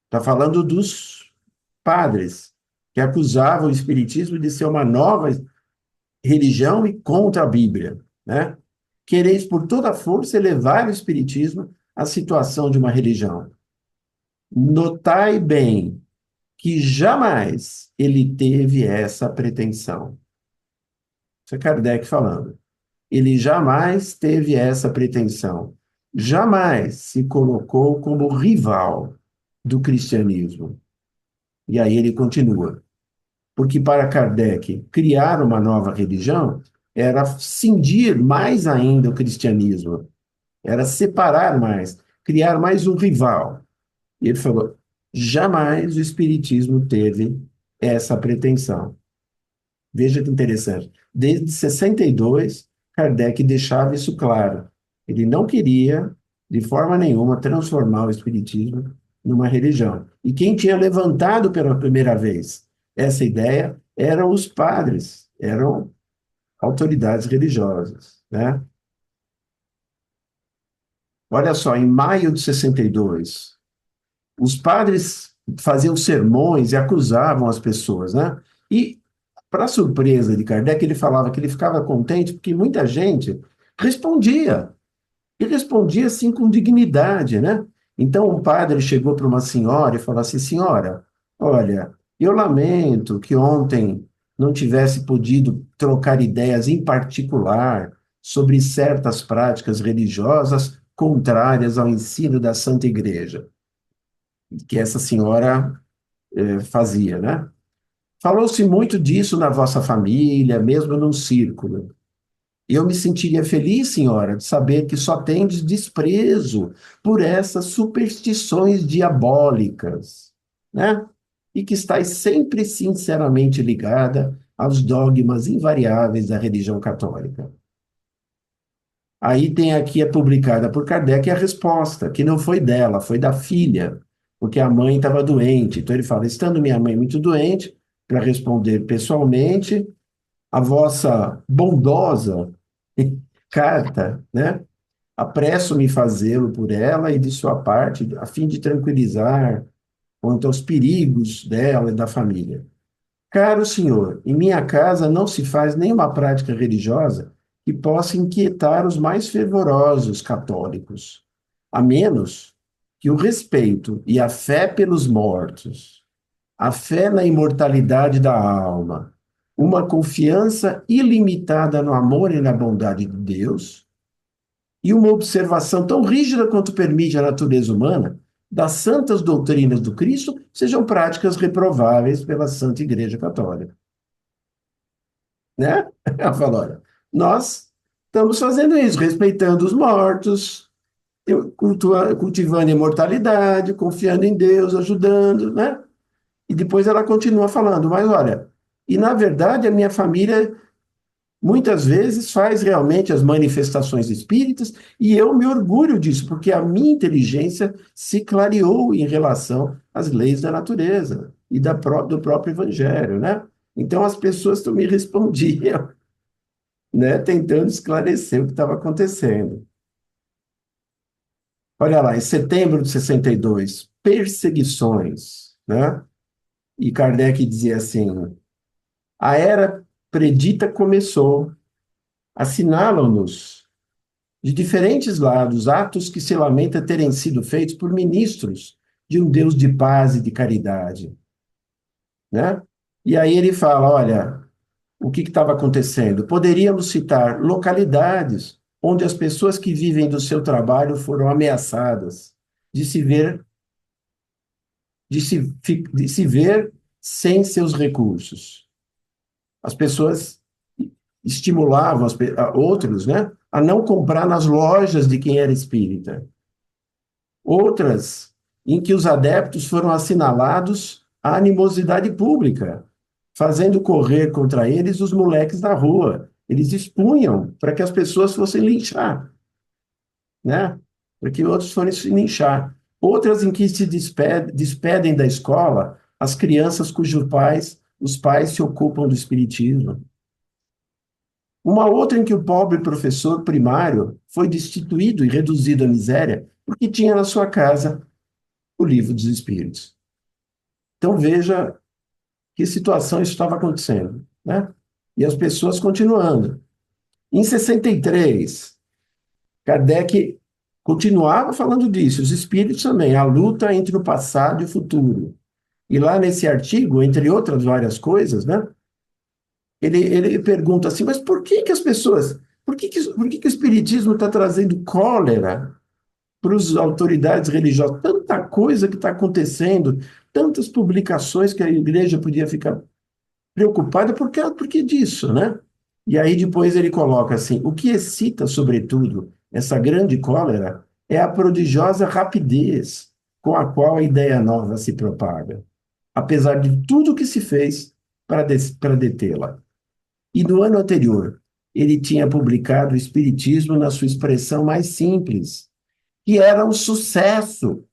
Está falando dos padres que acusavam o espiritismo de ser uma nova religião e contra a Bíblia, né? Quereis por toda força elevar o espiritismo à situação de uma religião. Notai bem que jamais ele teve essa pretensão. Isso é Kardec falando. Ele jamais teve essa pretensão. Jamais se colocou como rival do cristianismo. E aí ele continua. Porque para Kardec, criar uma nova religião era cindir mais ainda o cristianismo, era separar mais, criar mais um rival. E ele falou, jamais o espiritismo teve essa pretensão. Veja que interessante. Desde 62, Kardec deixava isso claro. Ele não queria, de forma nenhuma, transformar o espiritismo numa religião. E quem tinha levantado pela primeira vez essa ideia eram os padres, eram autoridades religiosas, né? Olha só, em maio de 62, os padres faziam sermões e acusavam as pessoas, né? E, para surpresa de Kardec, ele falava que ele ficava contente porque muita gente respondia, e respondia assim com dignidade, né? Então, um padre chegou para uma senhora e falou assim, senhora, olha, eu lamento que ontem não tivesse podido trocar ideias em particular sobre certas práticas religiosas contrárias ao ensino da Santa Igreja, que essa senhora fazia, né? Falou-se muito disso na vossa família, mesmo num círculo. Eu me sentiria feliz, senhora, de saber que só tendes desprezo por essas superstições diabólicas, né? E que estáis sempre sinceramente ligada aos dogmas invariáveis da religião católica. Aí tem aqui, é publicada por Kardec, a resposta, que não foi dela, foi da filha, porque a mãe estava doente. Então ele fala: estando minha mãe muito doente, para responder pessoalmente, a vossa bondosa carta, né? Apresso-me fazê-lo por ela e de sua parte, a fim de tranquilizar quanto aos perigos dela e da família. Caro senhor, em minha casa não se faz nenhuma prática religiosa que possa inquietar os mais fervorosos católicos, a menos que o respeito e a fé pelos mortos, a fé na imortalidade da alma, uma confiança ilimitada no amor e na bondade de Deus, e uma observação tão rígida quanto permite a natureza humana das santas doutrinas do Cristo sejam práticas reprováveis pela Santa Igreja Católica. Né? Ela falou: olha, nós estamos fazendo isso, respeitando os mortos, cultivando a imortalidade, confiando em Deus, ajudando, né? E depois ela continua falando: mas olha, e na verdade a minha família muitas vezes faz realmente as manifestações espíritas, e eu me orgulho disso, porque a minha inteligência se clareou em relação às leis da natureza e do próprio Evangelho, né? Então as pessoas me respondiam, né, tentando esclarecer o que estava acontecendo. Olha lá, em setembro de 62, perseguições, né? E Kardec dizia assim: a era predita começou, assinalam-nos de diferentes lados atos que se lamenta terem sido feitos por ministros de um Deus de paz e de caridade, né? E aí ele fala: olha, o que estava acontecendo? Poderíamos citar localidades onde as pessoas que vivem do seu trabalho foram ameaçadas de se ver, de se ver sem seus recursos. As pessoas estimulavam outros, né, a não comprar nas lojas de quem era espírita. Outras, em que os adeptos foram assinalados a animosidade pública, fazendo correr contra eles os moleques da rua. Eles expunham para que as pessoas fossem linchar, né? Para que outros fossem linchar. Outras em que se despedem da escola as crianças os pais se ocupam do espiritismo. Uma outra em que o pobre professor primário foi destituído e reduzido à miséria porque tinha na sua casa o livro dos espíritos. Então veja que situação isso estava acontecendo, né? E as pessoas continuando. Em 63, Kardec continuava falando disso, os espíritos também, a luta entre o passado e o futuro. E lá nesse artigo, entre outras várias coisas, né? Ele pergunta assim: mas por que que as pessoas, por que que o espiritismo está trazendo cólera para as autoridades religiosas? Tanta coisa que está acontecendo, tantas publicações que a igreja podia ficar preocupada, por que disso, né? E aí depois ele coloca assim: o que excita, sobretudo, essa grande cólera é a prodigiosa rapidez com a qual a ideia nova se propaga, apesar de tudo que se fez para detê-la. E no ano anterior, ele tinha publicado o Espiritismo na sua expressão mais simples, que era um sucesso,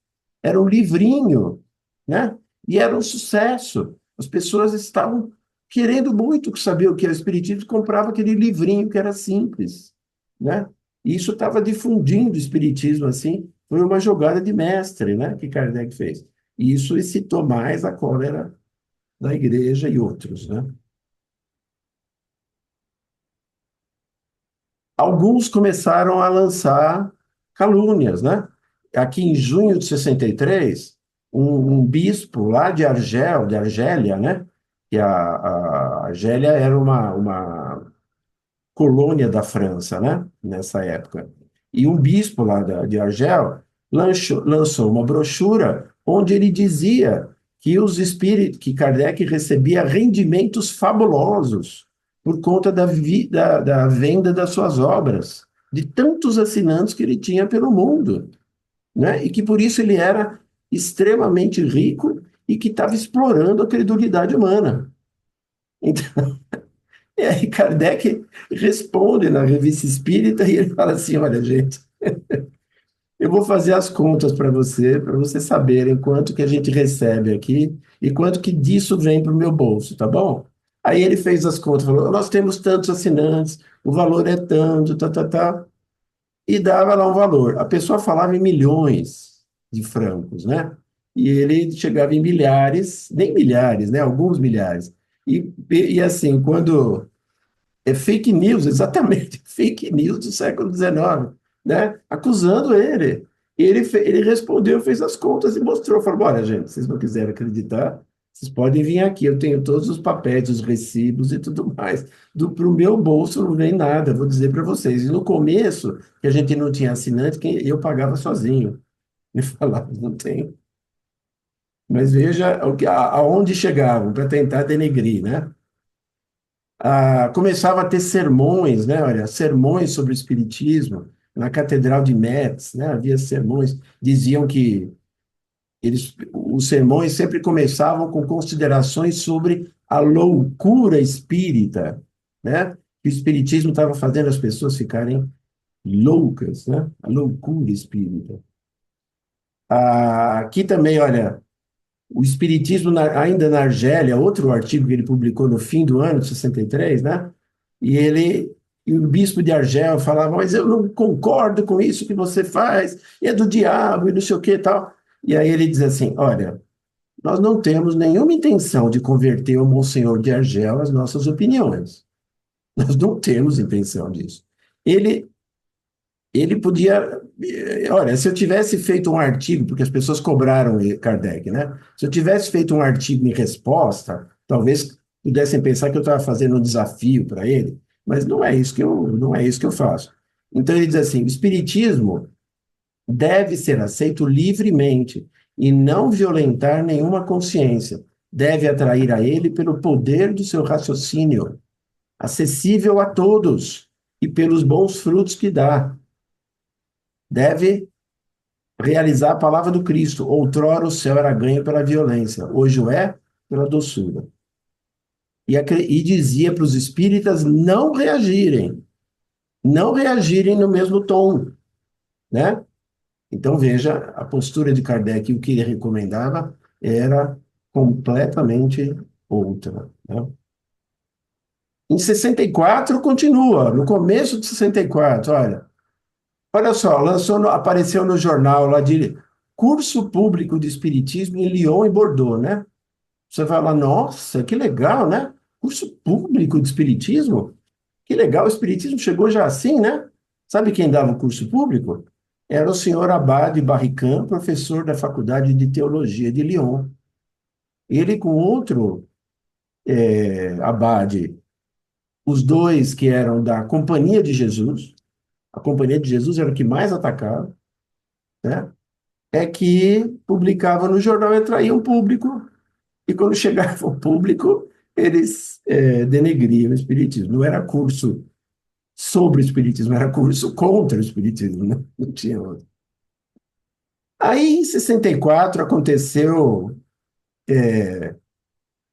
era um livrinho, né? E era um sucesso. As pessoas estavam querendo muito saber o que era Espiritismo, comprava aquele livrinho que era simples, né? E isso estava difundindo o Espiritismo assim, foi uma jogada de mestre, né, que Kardec fez. E isso excitou mais a cólera da igreja e outros, né? Alguns começaram a lançar calúnias, né? Aqui em junho de 63, um bispo lá de Argélia, né? Que a Argélia era uma colônia da França, né? Nessa época. E um bispo lá de Argel lançou uma brochura onde ele dizia que os espíritos, que Kardec recebia rendimentos fabulosos por conta da venda das suas obras, de tantos assinantes que ele tinha pelo mundo, né? E que por isso ele era extremamente rico e que estava explorando a credulidade humana. Então, e aí Kardec responde na Revista Espírita e ele fala assim: olha, gente, Eu vou fazer as contas para vocês saberem quanto que a gente recebe aqui e quanto que disso vem para o meu bolso, tá bom? Aí ele fez as contas, falou, nós temos tantos assinantes, o valor é tanto, tá, e dava lá um valor. A pessoa falava em milhões de francos, né? E ele chegava em milhares, nem milhares, né? Alguns milhares. E assim, quando é fake news, exatamente, fake news do século XIX, né? Acusando ele. Ele respondeu, fez as contas e mostrou, falou, olha, gente, se vocês não quiserem acreditar, vocês podem vir aqui, eu tenho todos os papéis, os recibos e tudo mais. Para o meu bolso não vem nada, vou dizer para vocês. E no começo, que a gente não tinha assinante, eu pagava sozinho. Ele falava, não tem. Mas veja aonde chegavam para tentar denegrir, né? Começava a ter sermões, né? Olha, sermões sobre o espiritismo na Catedral de Metz, né? Havia sermões, diziam que os sermões sempre começavam com considerações sobre a loucura espírita, né? Que o espiritismo estava fazendo as pessoas ficarem loucas, né? A loucura espírita. Aqui também, olha, o Espiritismo, ainda na Argélia, outro artigo que ele publicou no fim do ano de 63, né? E o bispo de Argel falava, mas eu não concordo com isso que você faz, e é do diabo, e não sei o que e tal. E aí ele diz assim, olha, nós não temos nenhuma intenção de converter o Monsenhor de Argel às nossas opiniões. Nós não temos intenção disso. Ele ele podia. Olha, se eu tivesse feito um artigo, porque as pessoas cobraram Kardec, né? Se eu tivesse feito um artigo em resposta, talvez pudessem pensar que eu estava fazendo um desafio para ele, mas não é isso que eu faço. Então ele diz assim: o espiritismo deve ser aceito livremente e não violentar nenhuma consciência. Deve atrair a ele pelo poder do seu raciocínio, acessível a todos, e pelos bons frutos que dá. Deve realizar a palavra do Cristo. Outrora o céu era ganho pela violência, hoje o é pela doçura. E dizia para os espíritas não reagirem no mesmo tom, né? Então veja, a postura de Kardec, o que ele recomendava era completamente outra, né? Em 64 continua, no começo de 64, olha só, apareceu no jornal lá de curso público de espiritismo em Lyon e Bordeaux, né? Você vai lá, nossa, que legal, né? Curso público de espiritismo? Que legal, o espiritismo chegou já assim, né? Sabe quem dava o curso público? Era o senhor Abade Barricã, professor da Faculdade de Teologia de Lyon. Ele com outro Abade, os dois que eram da Companhia de Jesus, a Companhia de Jesus era o que mais atacava, né? É que publicava no jornal e atraía um público, e quando chegava o público, eles denegriam o espiritismo. Não era curso sobre o espiritismo, era curso contra o espiritismo, né? Não tinha outro. Aí, em 64, aconteceu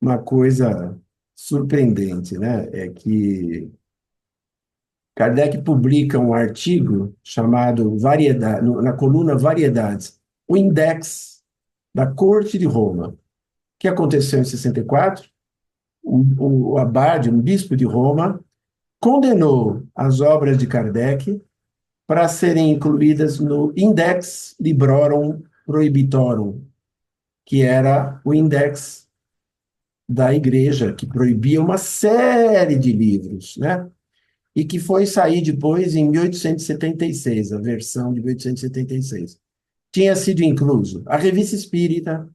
uma coisa surpreendente, né? É que Kardec publica um artigo chamado Variedade, na coluna Variedades, o Index da Corte de Roma. O que aconteceu em 64? O abade, um bispo de Roma, condenou as obras de Kardec para serem incluídas no Index Librorum Prohibitorum, que era o index da igreja, que proibia uma série de livros, né? E que foi sair depois em 1876, a versão de 1876. Tinha sido incluso a Revista Espírita,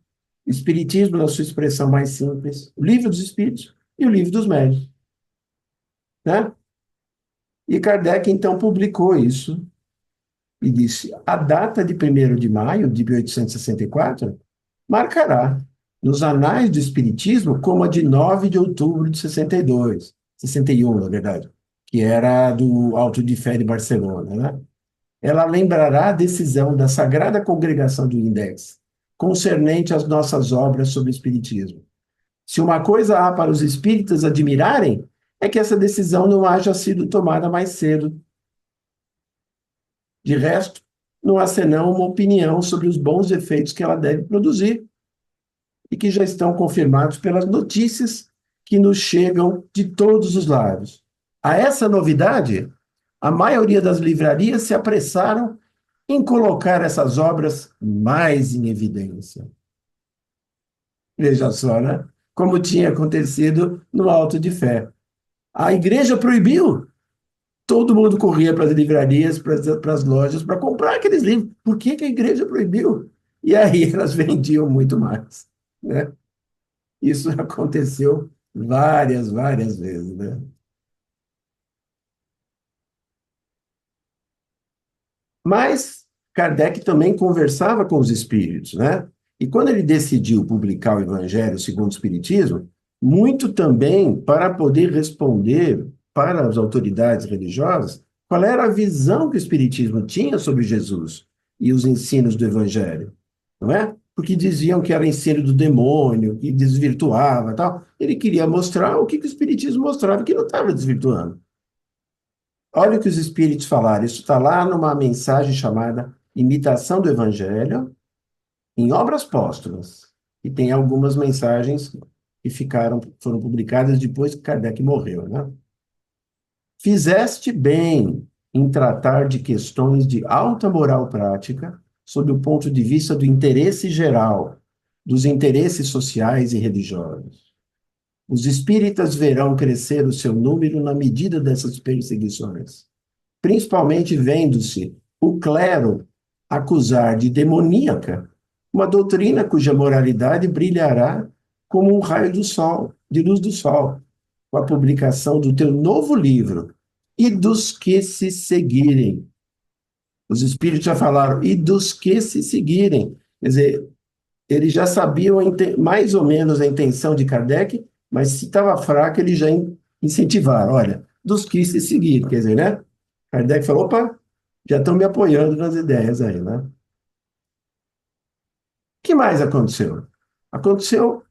o Espiritismo na sua expressão mais simples, o Livro dos Espíritos e o Livro dos Médiuns, né? E Kardec, então, publicou isso e disse: a data de 1º de maio de 1864 marcará nos anais do Espiritismo como a de 9 de outubro de 62, 61, na verdade, que era do Auto de Fé de Barcelona, né? Ela lembrará a decisão da Sagrada Congregação do Index, concernente às nossas obras sobre o Espiritismo. Se uma coisa há para os espíritas admirarem, é que essa decisão não haja sido tomada mais cedo. De resto, não há senão uma opinião sobre os bons efeitos que ela deve produzir e que já estão confirmados pelas notícias que nos chegam de todos os lados. A essa novidade, a maioria das livrarias se apressaram em colocar essas obras mais em evidência. Veja só, né? Como tinha acontecido no Alto de Fé. A igreja proibiu. Todo mundo corria para as livrarias, para as lojas, para comprar aqueles livros. Por que que a igreja proibiu? E aí elas vendiam muito mais, né? Isso aconteceu várias vezes, né? Mas Kardec também conversava com os espíritos, né? E quando ele decidiu publicar o Evangelho segundo o Espiritismo, muito também para poder responder para as autoridades religiosas qual era a visão que o Espiritismo tinha sobre Jesus e os ensinos do Evangelho, não é? Porque diziam que era ensino do demônio, que desvirtuava, tal. Ele queria mostrar o que o Espiritismo mostrava, que não estava desvirtuando. Olha o que os espíritos falaram. Isso está lá numa mensagem chamada Imitação do Evangelho, em obras póstumas. E tem algumas mensagens que foram publicadas depois que Kardec morreu, né? Fizeste bem em tratar de questões de alta moral prática, sob o ponto de vista do interesse geral, dos interesses sociais e religiosos. Os espíritas verão crescer o seu número na medida dessas perseguições, principalmente vendo-se o clero acusar de demoníaca uma doutrina cuja moralidade brilhará como um raio do sol, de luz do sol, com a publicação do teu novo livro, e dos que se seguirem. Os espíritos já falaram, e dos que se seguirem. Quer dizer, eles já sabiam mais ou menos a intenção de Kardec, mas se estava fraco, eles já incentivaram. Olha, dos que se seguirem, quer dizer, né? Kardec falou, opa, já estão me apoiando nas ideias aí, né? O que mais aconteceu? Aconteceu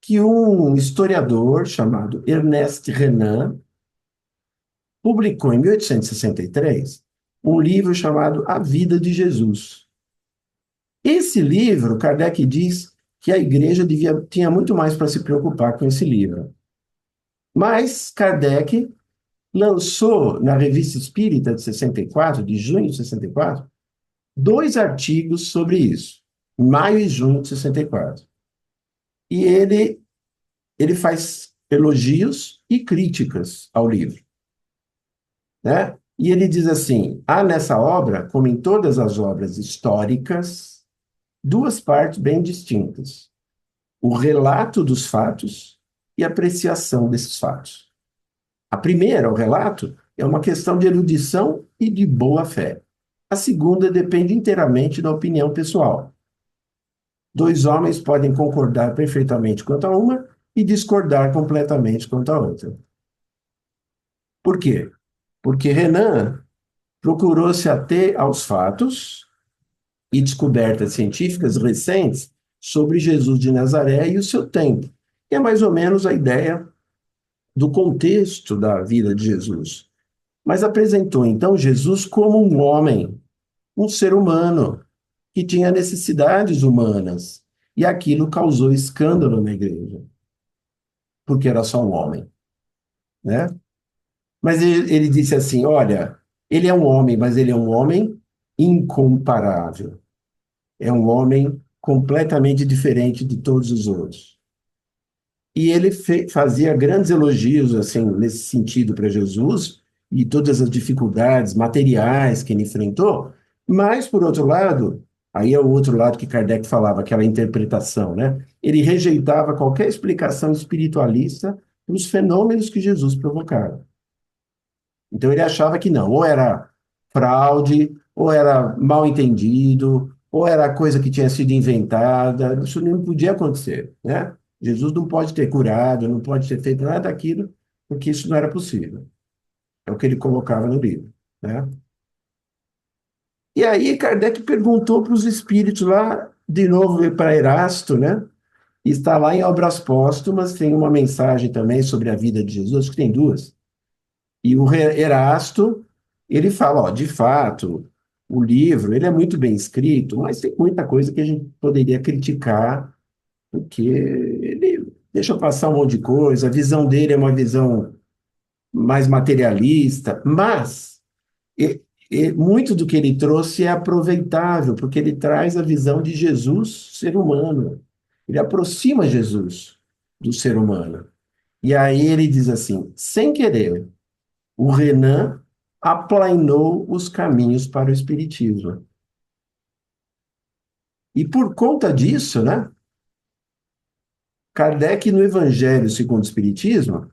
que um historiador chamado Ernest Renan publicou em 1863 um livro chamado A Vida de Jesus. Esse livro, Kardec diz que a igreja tinha muito mais para se preocupar com esse livro. Mas Kardec lançou na Revista Espírita de 64, de junho de 64, 2 artigos sobre isso, em maio e junho de 64. E ele faz elogios e críticas ao livro, né? E ele diz assim, há nessa obra, como em todas as obras históricas, 2 partes bem distintas: o relato dos fatos e a apreciação desses fatos. A primeira, o relato, é uma questão de erudição e de boa-fé. A segunda depende inteiramente da opinião pessoal. 2 homens podem concordar perfeitamente quanto a uma e discordar completamente quanto a outra. Por quê? Porque Renan procurou se ater aos fatos e descobertas científicas recentes sobre Jesus de Nazaré e o seu tempo. E é mais ou menos a ideia do contexto da vida de Jesus. Mas apresentou, então, Jesus como um homem, um ser humano, que tinha necessidades humanas. E aquilo causou escândalo na igreja, porque era só um homem, né? Mas ele disse assim, olha, ele é um homem, mas ele é um homem incomparável. É um homem completamente diferente de todos os outros. E ele fazia grandes elogios, assim, nesse sentido para Jesus, e todas as dificuldades materiais que ele enfrentou, mas, por outro lado, aí é o outro lado que Kardec falava, aquela interpretação, né? Ele rejeitava qualquer explicação espiritualista para os fenômenos que Jesus provocava. Então ele achava que não, ou era fraude, ou era mal entendido, ou era coisa que tinha sido inventada, isso não podia acontecer, né? Jesus não pode ter curado, não pode ter feito nada daquilo, porque isso não era possível. É o que ele colocava no livro, né? E aí Kardec perguntou para os espíritos lá, de novo para Erasto, né? Está lá em Obras Póstumas, tem uma mensagem também sobre a vida de Jesus, acho que tem 2. E o Erasto, ele fala, ó, de fato, o livro, ele é muito bem escrito, mas tem muita coisa que a gente poderia criticar, porque ele deixa passar um monte de coisa, a visão dele é uma visão mais materialista, mas muito do que ele trouxe é aproveitável, porque ele traz a visão de Jesus, ser humano. Ele aproxima Jesus do ser humano. E aí ele diz assim, sem querer, o Renan aplainou os caminhos para o espiritismo. E por conta disso, né, Kardec, no Evangelho segundo o Espiritismo,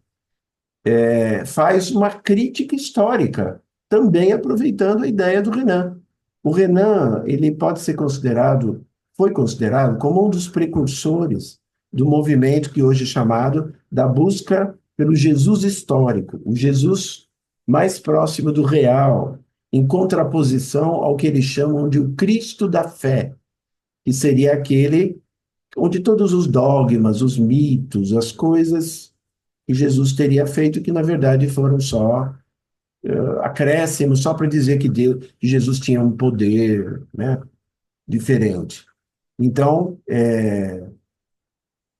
faz uma crítica histórica, também aproveitando a ideia do Renan. O Renan, ele pode ser considerado, foi considerado como um dos precursores do movimento que hoje é chamado da busca pelo Jesus histórico, o Jesus mais próximo do real, em contraposição ao que eles chamam de o Cristo da fé, que seria aquele onde todos os dogmas, os mitos, as coisas que Jesus teria feito, que na verdade foram só acréscimos, só para dizer que, que Jesus tinha um poder, né, diferente. Então,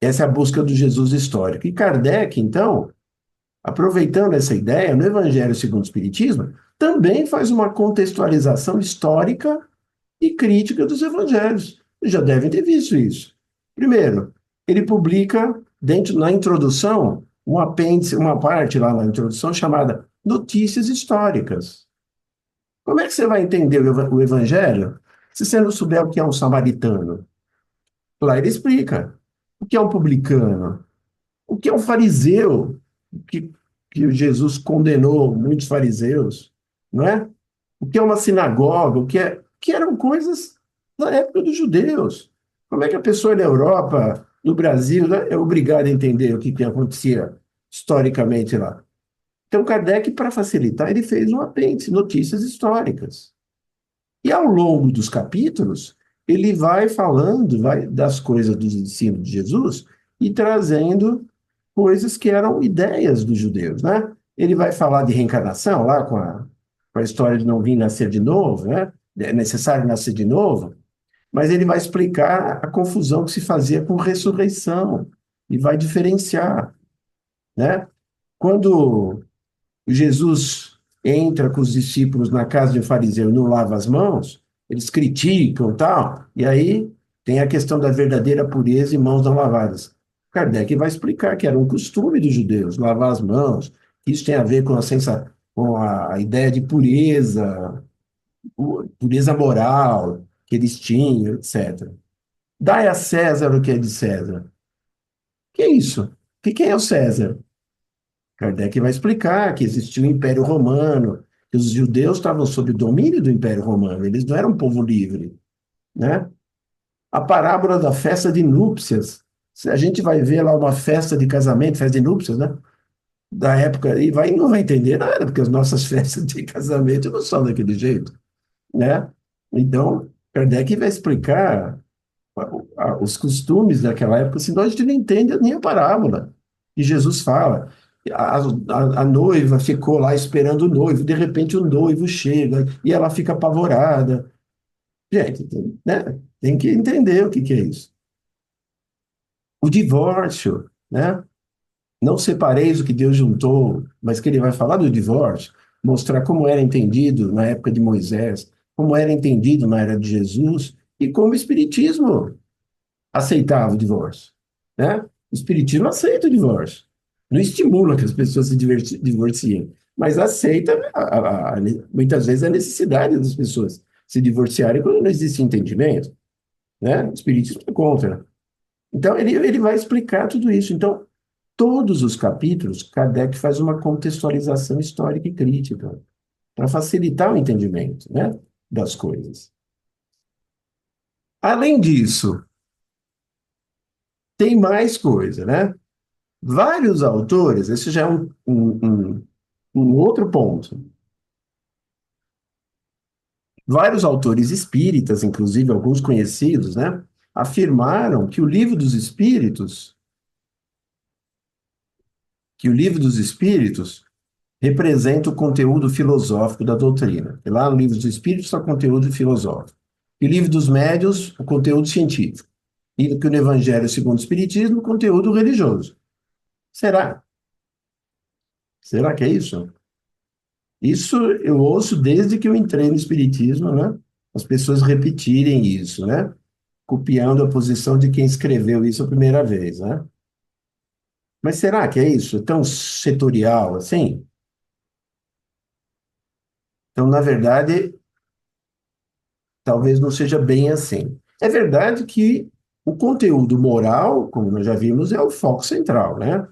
essa é a busca do Jesus histórico. E Kardec, então, aproveitando essa ideia, no Evangelho segundo o Espiritismo, também faz uma contextualização histórica e crítica dos evangelhos. Vocês já devem ter visto isso. Primeiro, ele publica, na introdução, um apêndice, uma parte lá na introdução chamada Notícias Históricas. Como é que você vai entender o evangelho se você não souber o que é um samaritano? Lá ele explica. O que é um publicano? O que é um fariseu? Que, que Jesus condenou muitos fariseus, não é? O que é uma sinagoga? Que eram coisas da época dos judeus. Como é que a pessoa na Europa, no Brasil, né, é obrigada a entender o que acontecia historicamente lá? Então, Kardec, para facilitar, ele fez um apêndice, notícias históricas. E ao longo dos capítulos, ele vai falando das coisas dos ensinos de Jesus e trazendo coisas que eram ideias dos judeus, né? Ele vai falar de reencarnação, lá com a história de não vir nascer de novo, né? É necessário nascer de novo, mas ele vai explicar a confusão que se fazia com ressurreição e vai diferenciar, né? Quando Jesus entra com os discípulos na casa de um fariseu e não lava as mãos, eles criticam tal, e aí tem a questão da verdadeira pureza e mãos não lavadas. Kardec vai explicar que era um costume dos judeus lavar as mãos, que isso tem a ver com a ideia de pureza, pureza moral que eles tinham, etc. Dai a César o que é de César. Que é isso? Quem é o César? Kardec vai explicar que existia o Império Romano, que os judeus estavam sob o domínio do Império Romano, eles não eram um povo livre, né? A parábola da festa de núpcias, a gente vai ver lá uma festa de casamento, festa de núpcias, né? Da época, e não vai entender nada, porque as nossas festas de casamento não são daquele jeito, né? Então, Kardec vai explicar os costumes daquela época, senão a gente não entende nem a parábola. E Jesus fala, a noiva ficou lá esperando o noivo, de repente o noivo chega e ela fica apavorada. Gente, né? Tem que entender o que é isso. O divórcio, né? Não separeis o que Deus juntou, mas que ele vai falar do divórcio, mostrar como era entendido na época de Moisés, como era entendido na era de Jesus e como o Espiritismo aceitava o divórcio, né? O Espiritismo aceita o divórcio. Não estimula que as pessoas se divorciem, mas aceita muitas vezes a necessidade das pessoas se divorciarem quando não existe entendimento, né? O Espiritismo é contra. Então, ele vai explicar tudo isso. Então, todos os capítulos, Kardec faz uma contextualização histórica e crítica para facilitar o entendimento, né, das coisas. Além disso, tem mais coisa, né? Vários autores, esse já é um outro ponto. Vários autores espíritas, inclusive alguns conhecidos, né, afirmaram que o Livro dos Espíritos representa o conteúdo filosófico da doutrina. E lá no Livro dos Espíritos está o conteúdo filosófico. E o Livro dos Médiuns, o conteúdo científico. E que no Evangelho segundo o Espiritismo, o conteúdo religioso. Será? Será que é isso? Isso eu ouço desde que eu entrei no Espiritismo, né? As pessoas repetirem isso, né? Copiando a posição de quem escreveu isso a primeira vez, né? Mas será que é isso? É tão setorial assim? Então, na verdade, talvez não seja bem assim. É verdade que o conteúdo moral, como nós já vimos, é o foco central, né?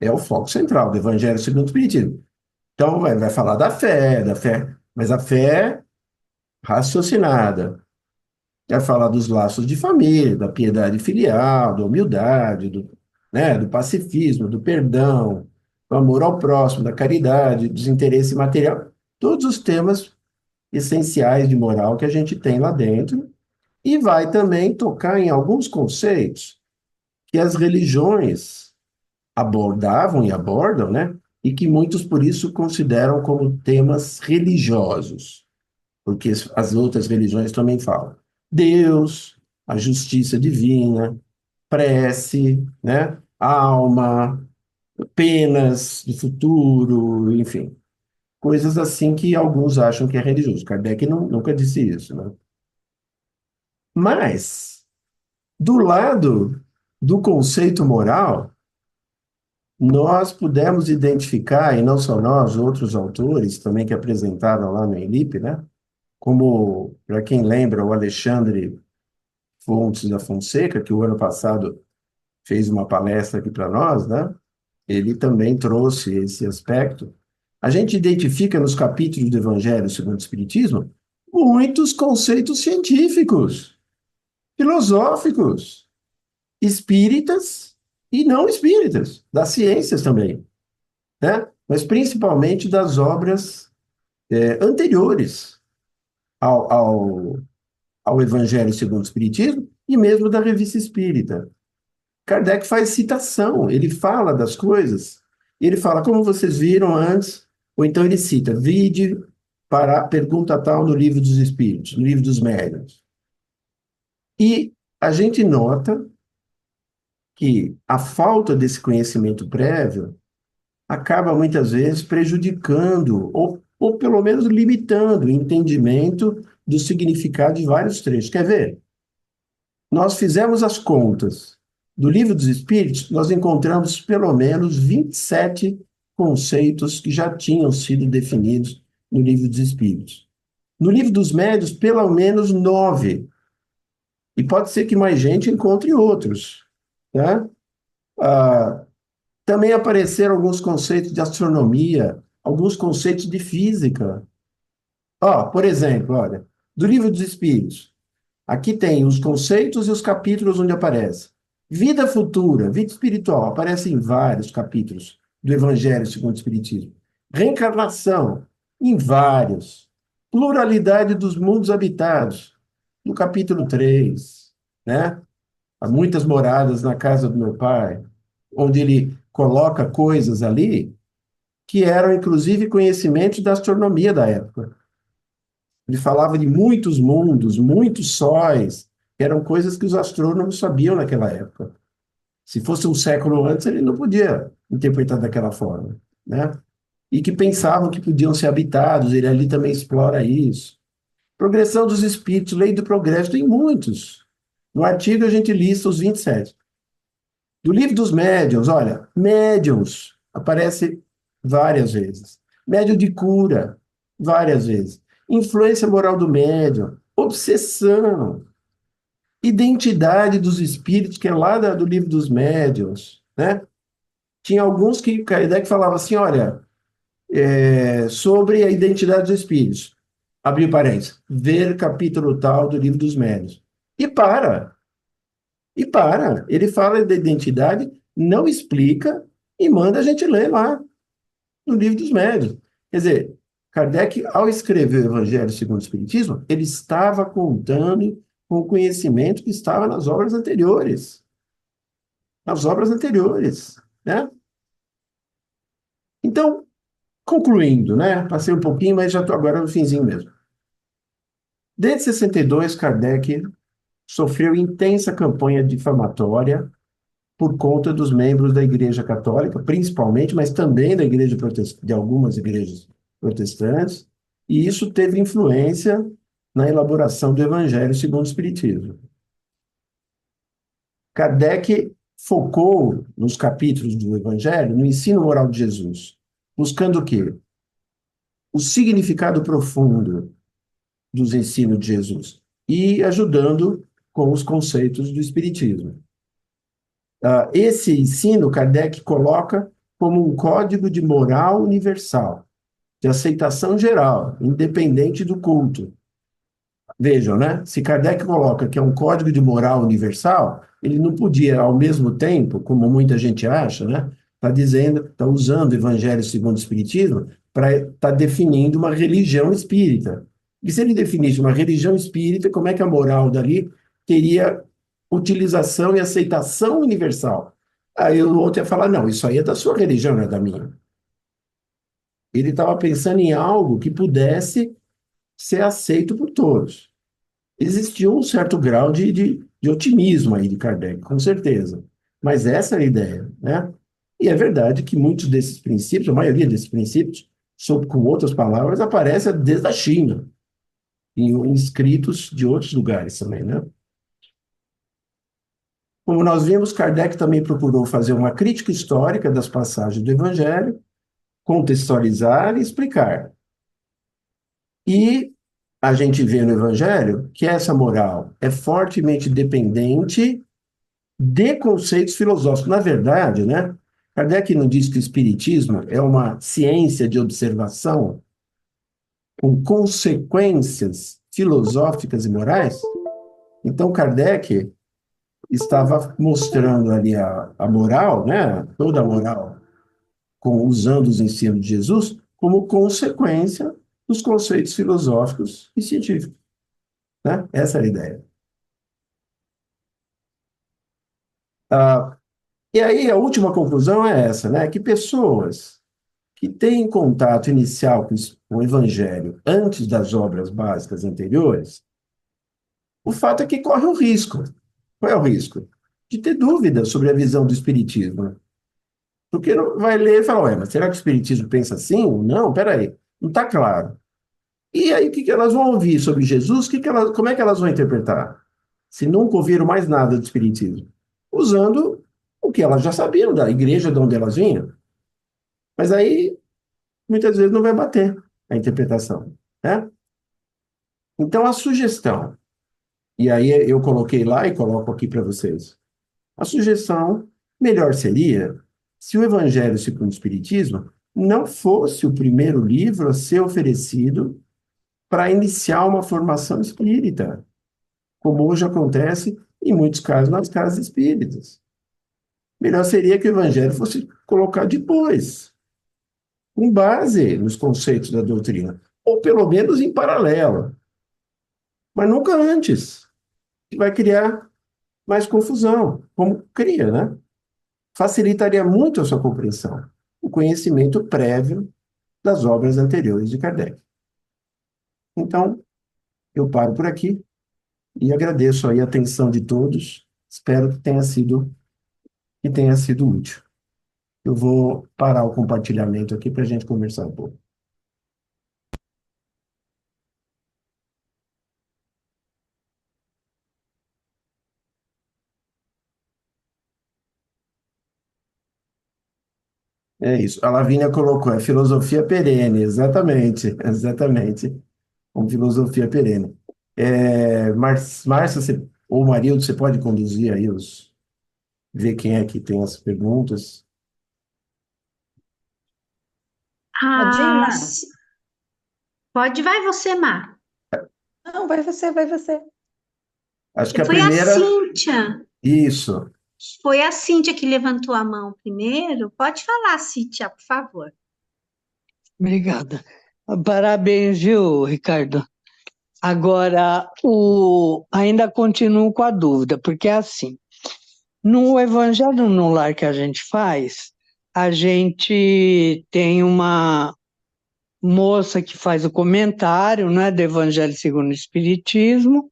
É o foco central do Evangelho segundo o Espiritismo. Então, vai falar da fé, mas a fé raciocinada. Vai falar dos laços de família, da piedade filial, da humildade, do pacifismo, do perdão, do amor ao próximo, da caridade, dos interesses materiais. Todos os temas essenciais de moral que a gente tem lá dentro. E vai também tocar em alguns conceitos que as religiões abordavam e abordam, né? E que muitos, por isso, consideram como temas religiosos, porque as outras religiões também falam. Deus, a justiça divina, prece, né? Alma, penas de futuro, enfim. Coisas assim que alguns acham que é religioso. Kardec nunca disse isso, né? Mas, do lado do conceito moral, nós pudemos identificar, e não só nós, outros autores também que apresentaram lá no ENIP, né? Como, para quem lembra, o Alexandre Fontes da Fonseca, que o ano passado fez uma palestra aqui para nós, né? Ele também trouxe esse aspecto. A gente identifica nos capítulos do Evangelho segundo o Espiritismo muitos conceitos científicos, filosóficos, espíritas e não espíritas, das ciências também, né? Mas principalmente das obras anteriores ao Evangelho segundo o Espiritismo e mesmo da Revista Espírita. Kardec faz citação, ele fala das coisas, ele fala, como vocês viram antes, ou então ele cita, vide para a pergunta tal no Livro dos Espíritos, no Livro dos Médiuns. E a gente nota que a falta desse conhecimento prévio acaba muitas vezes prejudicando, ou pelo menos limitando o entendimento do significado de vários trechos. Quer ver? Nós fizemos as contas. Do Livro dos Espíritos, nós encontramos pelo menos 27 conceitos que já tinham sido definidos no Livro dos Espíritos. No Livro dos Médiuns, pelo menos 9. E pode ser que mais gente encontre outros, né? Também apareceram alguns conceitos de astronomia, alguns conceitos de física. Por exemplo, olha, do Livro dos Espíritos, aqui tem os conceitos e os capítulos onde aparece. Vida futura, vida espiritual, aparece em vários capítulos do Evangelho segundo o Espiritismo. Reencarnação, em vários. Pluralidade dos mundos habitados, no capítulo 3, né? Há muitas moradas na casa do meu pai, onde ele coloca coisas ali que eram, inclusive, conhecimentos da astronomia da época. Ele falava de muitos mundos, muitos sóis, que eram coisas que os astrônomos sabiam naquela época. Se fosse um século antes, ele não podia interpretar daquela forma, né? E que pensavam que podiam ser habitados, ele ali também explora isso. Progressão dos espíritos, lei do progresso, tem muitos. No artigo a gente lista os 27. Do Livro dos Médiuns, olha, médiuns, aparece várias vezes. Médium de cura, várias vezes. Influência moral do médium, obsessão, identidade dos espíritos, que é lá do Livro dos Médiuns, né? Tinha alguns que Kardec falava assim, olha, sobre a identidade dos espíritos, abriu parênteses, ver capítulo tal do Livro dos Médiuns. E para. Ele fala da identidade, não explica e manda a gente ler lá no Livro dos Médiuns. Quer dizer, Kardec, ao escrever o Evangelho segundo o Espiritismo, ele estava contando com o conhecimento que estava nas obras anteriores. Nas obras anteriores, né? Então, concluindo, né? Passei um pouquinho, mas já estou agora no finzinho mesmo. Desde 62, Kardec sofreu intensa campanha difamatória por conta dos membros da Igreja Católica, principalmente, mas também da igreja de algumas igrejas protestantes, e isso teve influência na elaboração do Evangelho segundo o Espiritismo. Kardec focou nos capítulos do Evangelho no ensino moral de Jesus, buscando o quê? O significado profundo dos ensinos de Jesus e ajudando com os conceitos do Espiritismo. Esse ensino, Kardec coloca como um código de moral universal, de aceitação geral, independente do culto. Vejam, né? Se Kardec coloca que é um código de moral universal, ele não podia, ao mesmo tempo, como muita gente acha, né? Está usando o Evangelho segundo o Espiritismo para estar definindo uma religião espírita. E se ele definisse uma religião espírita, como é que a moral dali teria utilização e aceitação universal? Aí o outro ia falar, não, isso aí é da sua religião, não é da minha. Ele estava pensando em algo que pudesse ser aceito por todos. Existia um certo grau de otimismo aí de Kardec, com certeza. Mas essa é a ideia, né? E é verdade que muitos desses princípios, a maioria desses princípios, com outras palavras, aparecem desde a China, em escritos de outros lugares também, né? Como nós vimos, Kardec também procurou fazer uma crítica histórica das passagens do Evangelho, contextualizar e explicar. E a gente vê no Evangelho que essa moral é fortemente dependente de conceitos filosóficos. Na verdade, né, Kardec não diz que o Espiritismo é uma ciência de observação com consequências filosóficas e morais? Então, Kardec estava mostrando ali a moral, né, toda a moral, usando os ensinos de Jesus, como consequência dos conceitos filosóficos e científicos. Né? Essa é a ideia. E aí a última conclusão é essa, né? Que pessoas que têm contato inicial com o Evangelho antes das obras básicas anteriores, o fato é que corre o risco. Qual é o risco? De ter dúvidas sobre a visão do Espiritismo. Porque vai ler e fala, ué, mas será que o Espiritismo pensa assim? Não, peraí, não está claro. E aí o que elas vão ouvir sobre Jesus? Como é que elas vão interpretar? Se nunca ouviram mais nada do Espiritismo. Usando o que elas já sabiam da igreja de onde elas vinham. Mas aí, muitas vezes, não vai bater a interpretação. Né? Então, a sugestão, e aí eu coloquei lá e coloco aqui para vocês, a sugestão melhor seria se o Evangelho segundo o Espiritismo não fosse o primeiro livro a ser oferecido para iniciar uma formação espírita, como hoje acontece em muitos casos nas casas espíritas. Melhor seria que o Evangelho fosse colocado depois, com base nos conceitos da doutrina, ou pelo menos em paralelo, mas nunca antes, que vai criar mais confusão, como cria, né? Facilitaria muito a sua compreensão, o conhecimento prévio das obras anteriores de Kardec. Então, eu paro por aqui e agradeço aí a atenção de todos. Espero que tenha sido útil. Eu vou parar o compartilhamento aqui para a gente conversar um pouco. É isso. A Lavínia colocou, é filosofia perene, exatamente, exatamente, como filosofia perene. Márcia, ou Marildo, você pode conduzir aí ver quem é que tem as perguntas. Pode ir, Mar? Pode, vai você, Mar. Não, vai você, vai você. Acho que a Foi primeira... a Cíntia. Isso. Foi a Cíntia que levantou a mão primeiro. Pode falar, Cíntia, por favor. Obrigada. Parabéns, viu, Ricardo? Agora, ainda continuo com a dúvida, porque é assim, no Evangelho no Lar que a gente faz, a gente tem uma moça que faz o comentário, né, do Evangelho segundo o Espiritismo,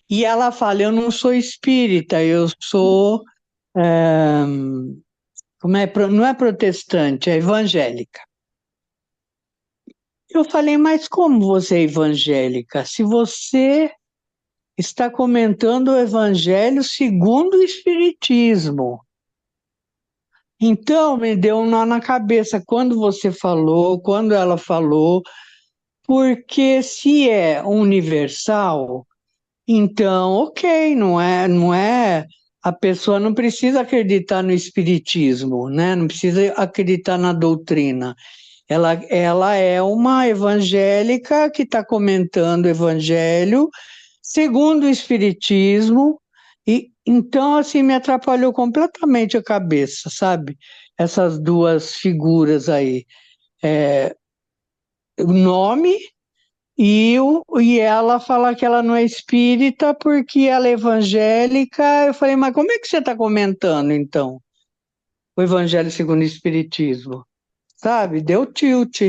e ela fala: eu não sou espírita, eu sou, é, não é protestante, é evangélica. Eu falei: mas como você é evangélica? Se você está comentando o Evangelho segundo o Espiritismo. Então, me deu um nó na cabeça quando você falou, quando ela falou, porque se é universal, então, ok, não é, a pessoa não precisa acreditar no espiritismo, né? Não precisa acreditar na doutrina. Ela é uma evangélica que está comentando o evangelho segundo o espiritismo, e então assim me atrapalhou completamente a cabeça, sabe? Essas duas figuras aí, o nome e ela falar que ela não é espírita porque ela é evangélica. Eu falei: mas como é que você está comentando, então, o Evangelho segundo o Espiritismo? Sabe? Deu tilt.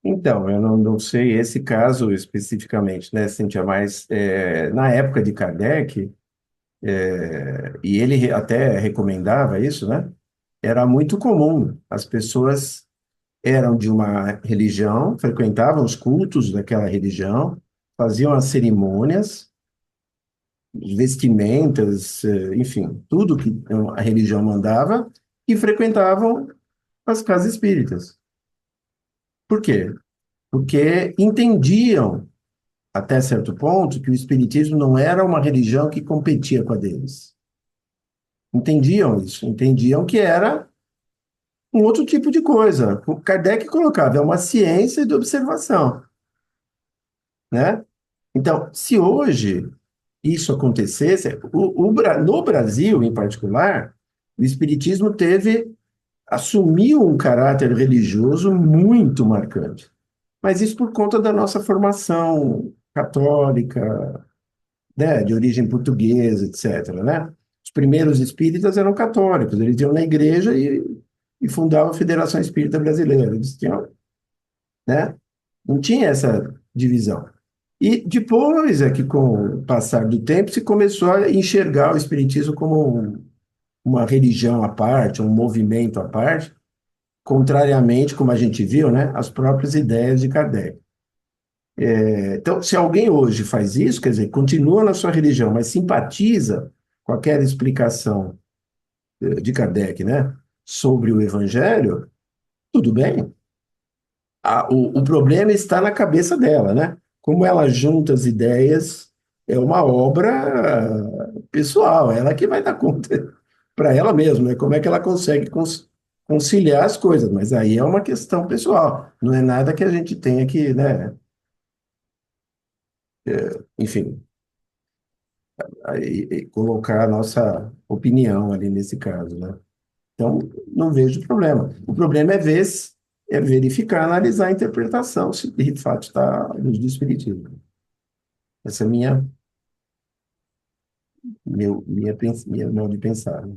Então, eu não sei esse caso especificamente, né, Cíntia, mas na época de Kardec, e ele até recomendava isso, né, era muito comum. As pessoas eram de uma religião, frequentavam os cultos daquela religião, faziam as cerimônias, vestimentas, enfim, tudo que a religião mandava, e frequentavam as casas espíritas. Por quê? Porque entendiam, até certo ponto, que o espiritismo não era uma religião que competia com a deles. Entendiam isso, entendiam que era um outro tipo de coisa. O Kardec colocava, é uma ciência de observação, né? Então, se hoje isso acontecesse, no Brasil, em particular, o espiritismo assumiu um caráter religioso muito marcante. Mas isso por conta da nossa formação católica, né, de origem portuguesa, etc., né? Os primeiros espíritas eram católicos, eles iam na igreja e fundavam a Federação Espírita Brasileira. Eles tinham, né? Não tinha essa divisão. E depois é que, com o passar do tempo, se começou a enxergar o espiritismo como uma religião à parte, um movimento à parte, contrariamente, como a gente viu, né, às próprias ideias de Kardec. Então, se alguém hoje faz isso, quer dizer, continua na sua religião, mas simpatiza com aquela explicação de Kardec, né, sobre o Evangelho, tudo bem. O problema está na cabeça dela, né? Como ela junta as ideias, é uma obra pessoal, ela que vai dar conta para ela mesma, né? Como é que ela consegue conciliar as coisas, mas aí é uma questão pessoal, não é nada que a gente tenha que, né? Enfim, aí colocar a nossa opinião ali nesse caso, né? Então, não vejo problema. O problema é verificar, analisar a interpretação, se de fato está à luz do Espiritismo. Essa é minha modo de pensar, né?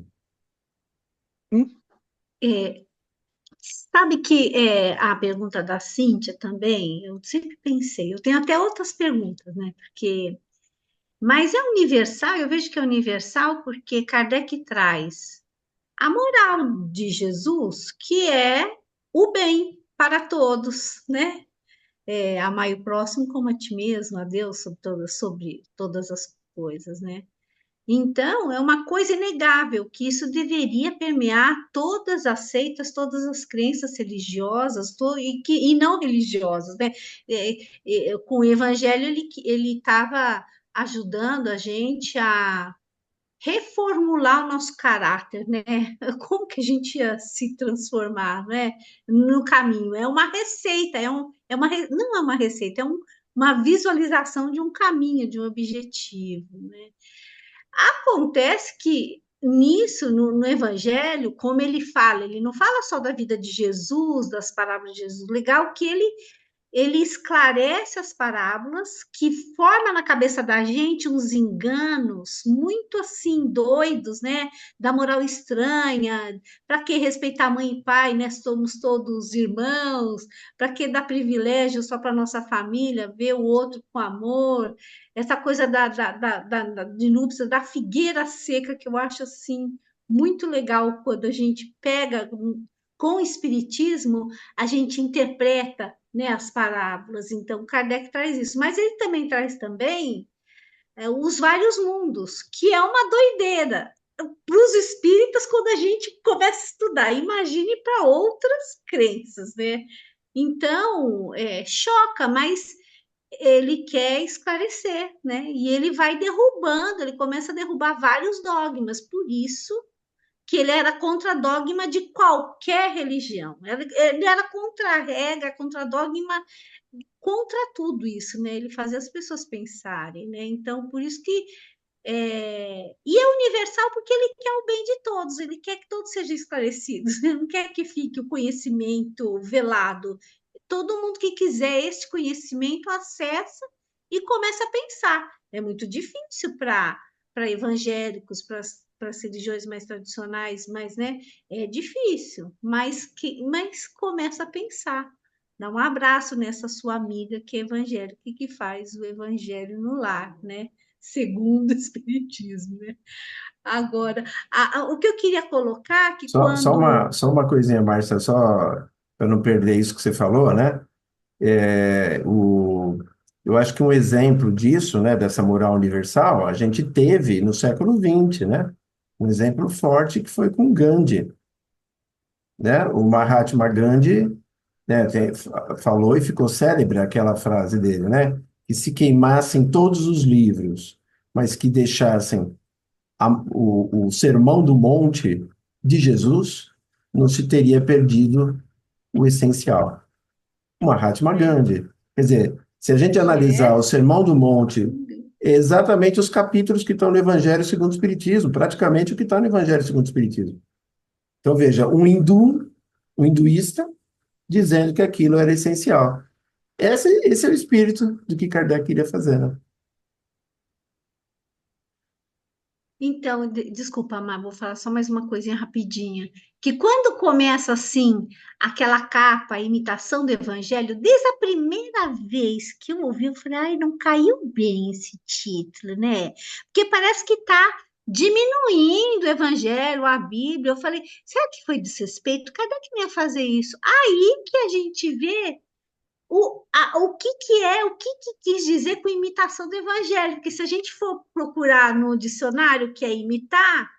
É, sabe que a pergunta da Cíntia também, eu sempre pensei, eu tenho até outras perguntas, né? Mas é universal, eu vejo que é universal porque Kardec traz a moral de Jesus, que é o bem para todos, né? Amar o próximo como a ti mesmo, a Deus sobre todas as coisas, né? Então, é uma coisa inegável que isso deveria permear todas as seitas, todas as crenças religiosas e não religiosas, né? Com o Evangelho, ele estava ajudando a gente a reformular o nosso caráter, né? Como que a gente ia se transformar, né? No caminho. É uma receita, não é uma receita, uma visualização de um caminho, de um objetivo, né? Acontece que nisso, no Evangelho, como ele não fala só da vida de Jesus, das palavras de Jesus, legal que ele esclarece as parábolas, que forma na cabeça da gente uns enganos muito assim doidos, né? Da moral estranha, para que respeitar mãe e pai, né? Somos todos irmãos, para que dar privilégio só para nossa família, ver o outro com amor, essa coisa de núpcias, da figueira seca, que eu acho assim muito legal quando a gente pega com o espiritismo, a gente interpreta, né, as parábolas. Então, Kardec traz isso, mas ele também traz também os vários mundos, que é uma doideira para os espíritas quando a gente começa a estudar. Imagine para outras crenças, né? Então, choca, mas ele quer esclarecer, né? E ele vai derrubando, ele começa a derrubar vários dogmas, por isso que ele era contra dogma de qualquer religião. Ele era contra a regra, contra dogma, contra tudo isso, né? Ele fazia as pessoas pensarem, né? Então, por isso que e é universal porque ele quer o bem de todos, ele quer que todos sejam esclarecidos, ele não quer que fique o conhecimento velado. Todo mundo que quiser esse conhecimento acessa e começa a pensar. É muito difícil para evangélicos, para as religiões mais tradicionais, mas né, é difícil, mas começa a pensar. Dá um abraço nessa sua amiga que é evangélica e que faz o evangelho no lar, né? Segundo o Espiritismo, né? Agora, o que eu queria colocar que quando. Só uma coisinha, Márcia, só para não perder isso que você falou, né? Eu acho que um exemplo disso, né, dessa moral universal, a gente teve no século XX, né? Um exemplo forte que foi com Gandhi, né? O Mahatma Gandhi, né, falou e ficou célebre aquela frase dele, né? Que se queimassem todos os livros, mas que deixassem o Sermão do Monte de Jesus, não se teria perdido o essencial. O Mahatma Gandhi. Quer dizer, se a gente analisar o Sermão do Monte, é exatamente os capítulos que estão no Evangelho segundo o Espiritismo, praticamente o que está no Evangelho segundo o Espiritismo. Então, veja, um hinduísta, dizendo que aquilo era essencial. Esse é o espírito do que Kardec queria fazer, né? Então, desculpa, Mar, vou falar só mais uma coisinha rapidinha. Que quando começa assim, aquela capa, a imitação do evangelho, desde a primeira vez que eu ouvi, eu falei, ai, não caiu bem esse título, né? Porque parece que está diminuindo o evangelho, a Bíblia. Eu falei, será que foi desrespeito? Cadê que não ia fazer isso? Aí que a gente vê o que quis dizer com imitação do evangelho, porque se a gente for procurar no dicionário que é imitar,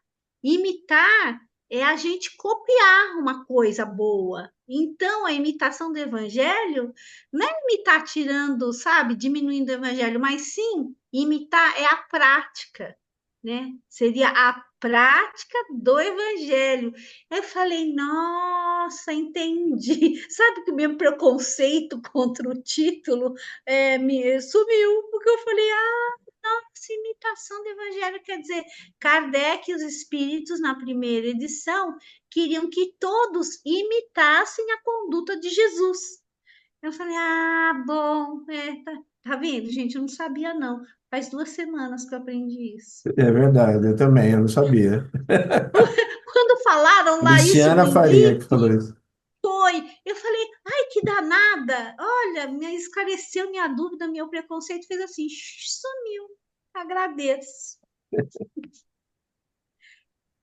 imitar é a gente copiar uma coisa boa. Então, a imitação do evangelho não é imitar tirando, sabe, diminuindo o evangelho, mas sim imitar é a prática, né? Seria a prática do evangelho. Eu falei, nossa, entendi. Sabe que o meu preconceito contra o título me sumiu, porque eu falei, nossa, imitação do evangelho, quer dizer, Kardec e os espíritos, na primeira edição, queriam que todos imitassem a conduta de Jesus. Eu falei, bom, tá vendo, gente? Eu não sabia, não. Faz 2 semanas que eu aprendi isso. É verdade, eu também, eu não sabia. Quando falaram lá isso no Luciana Faria que falou início, isso. foi. Eu falei, ai, que danada. Olha, me esclareceu minha dúvida, meu preconceito, fez assim, sumiu. Agradeço.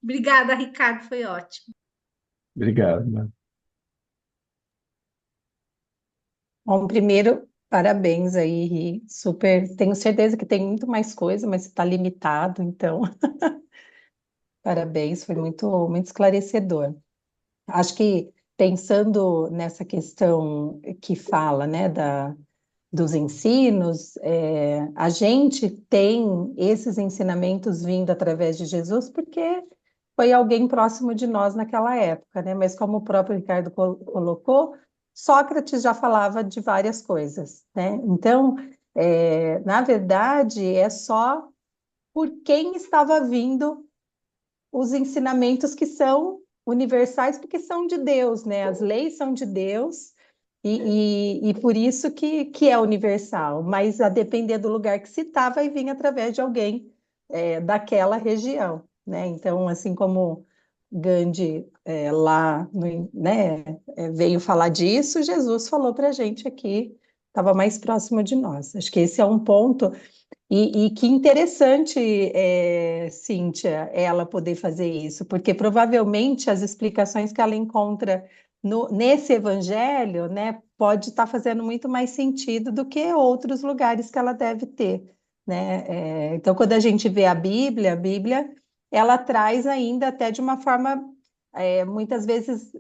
Obrigada, Ricardo, foi ótimo. Obrigado, né? Bom, primeiro, parabéns aí, Ri. Super. Tenho certeza que tem muito mais coisa, mas está limitado, então, parabéns, foi muito esclarecedor. Acho que pensando nessa questão que fala, né, dos ensinos, a gente tem esses ensinamentos vindo através de Jesus porque foi alguém próximo de nós naquela época, né? Mas como o próprio Ricardo colocou, Sócrates já falava de várias coisas, né? Então, na verdade, é só por quem estava vindo os ensinamentos que são universais, porque são de Deus, né? As leis são de Deus, e por isso que é universal, mas a depender do lugar que se está, vai vir através de alguém daquela região, né? Então, assim como Gandhi lá, né, veio falar disso, Jesus falou para a gente aqui, estava mais próximo de nós. Acho que esse é um ponto, e que interessante, Cíntia, ela poder fazer isso, porque provavelmente as explicações que ela encontra nesse evangelho, né, pode estar fazendo muito mais sentido do que outros lugares que ela deve ter, né? Então, quando a gente vê a Bíblia, ela traz ainda até de uma forma muitas vezes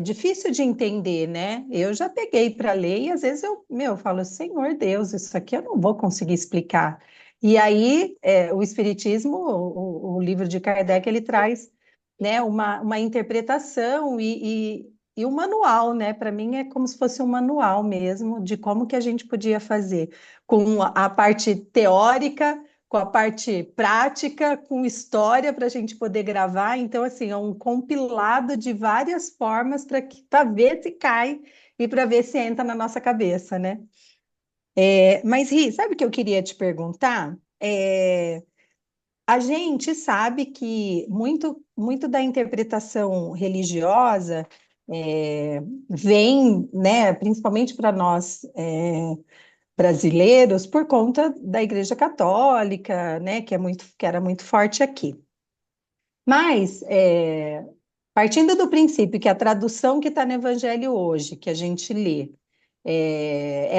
difícil de entender, né? Eu já peguei para ler e às vezes eu falo, Senhor Deus, isso aqui eu não vou conseguir explicar. E aí, o Espiritismo, o livro de Kardec, ele traz, né, uma interpretação e um manual, né? Para mim é como se fosse um manual mesmo de como que a gente podia fazer com a parte teórica, com a parte prática, com história para a gente poder gravar. Então, assim, é um compilado de várias formas para ver se cai e para ver se entra na nossa cabeça, né? Mas, Ri, sabe o que eu queria te perguntar? A gente sabe que muito da interpretação religiosa vem, né, principalmente para nós brasileiros, por conta da Igreja Católica, né, que era muito forte aqui. Mas, partindo do princípio que a tradução que está no Evangelho hoje, que a gente lê,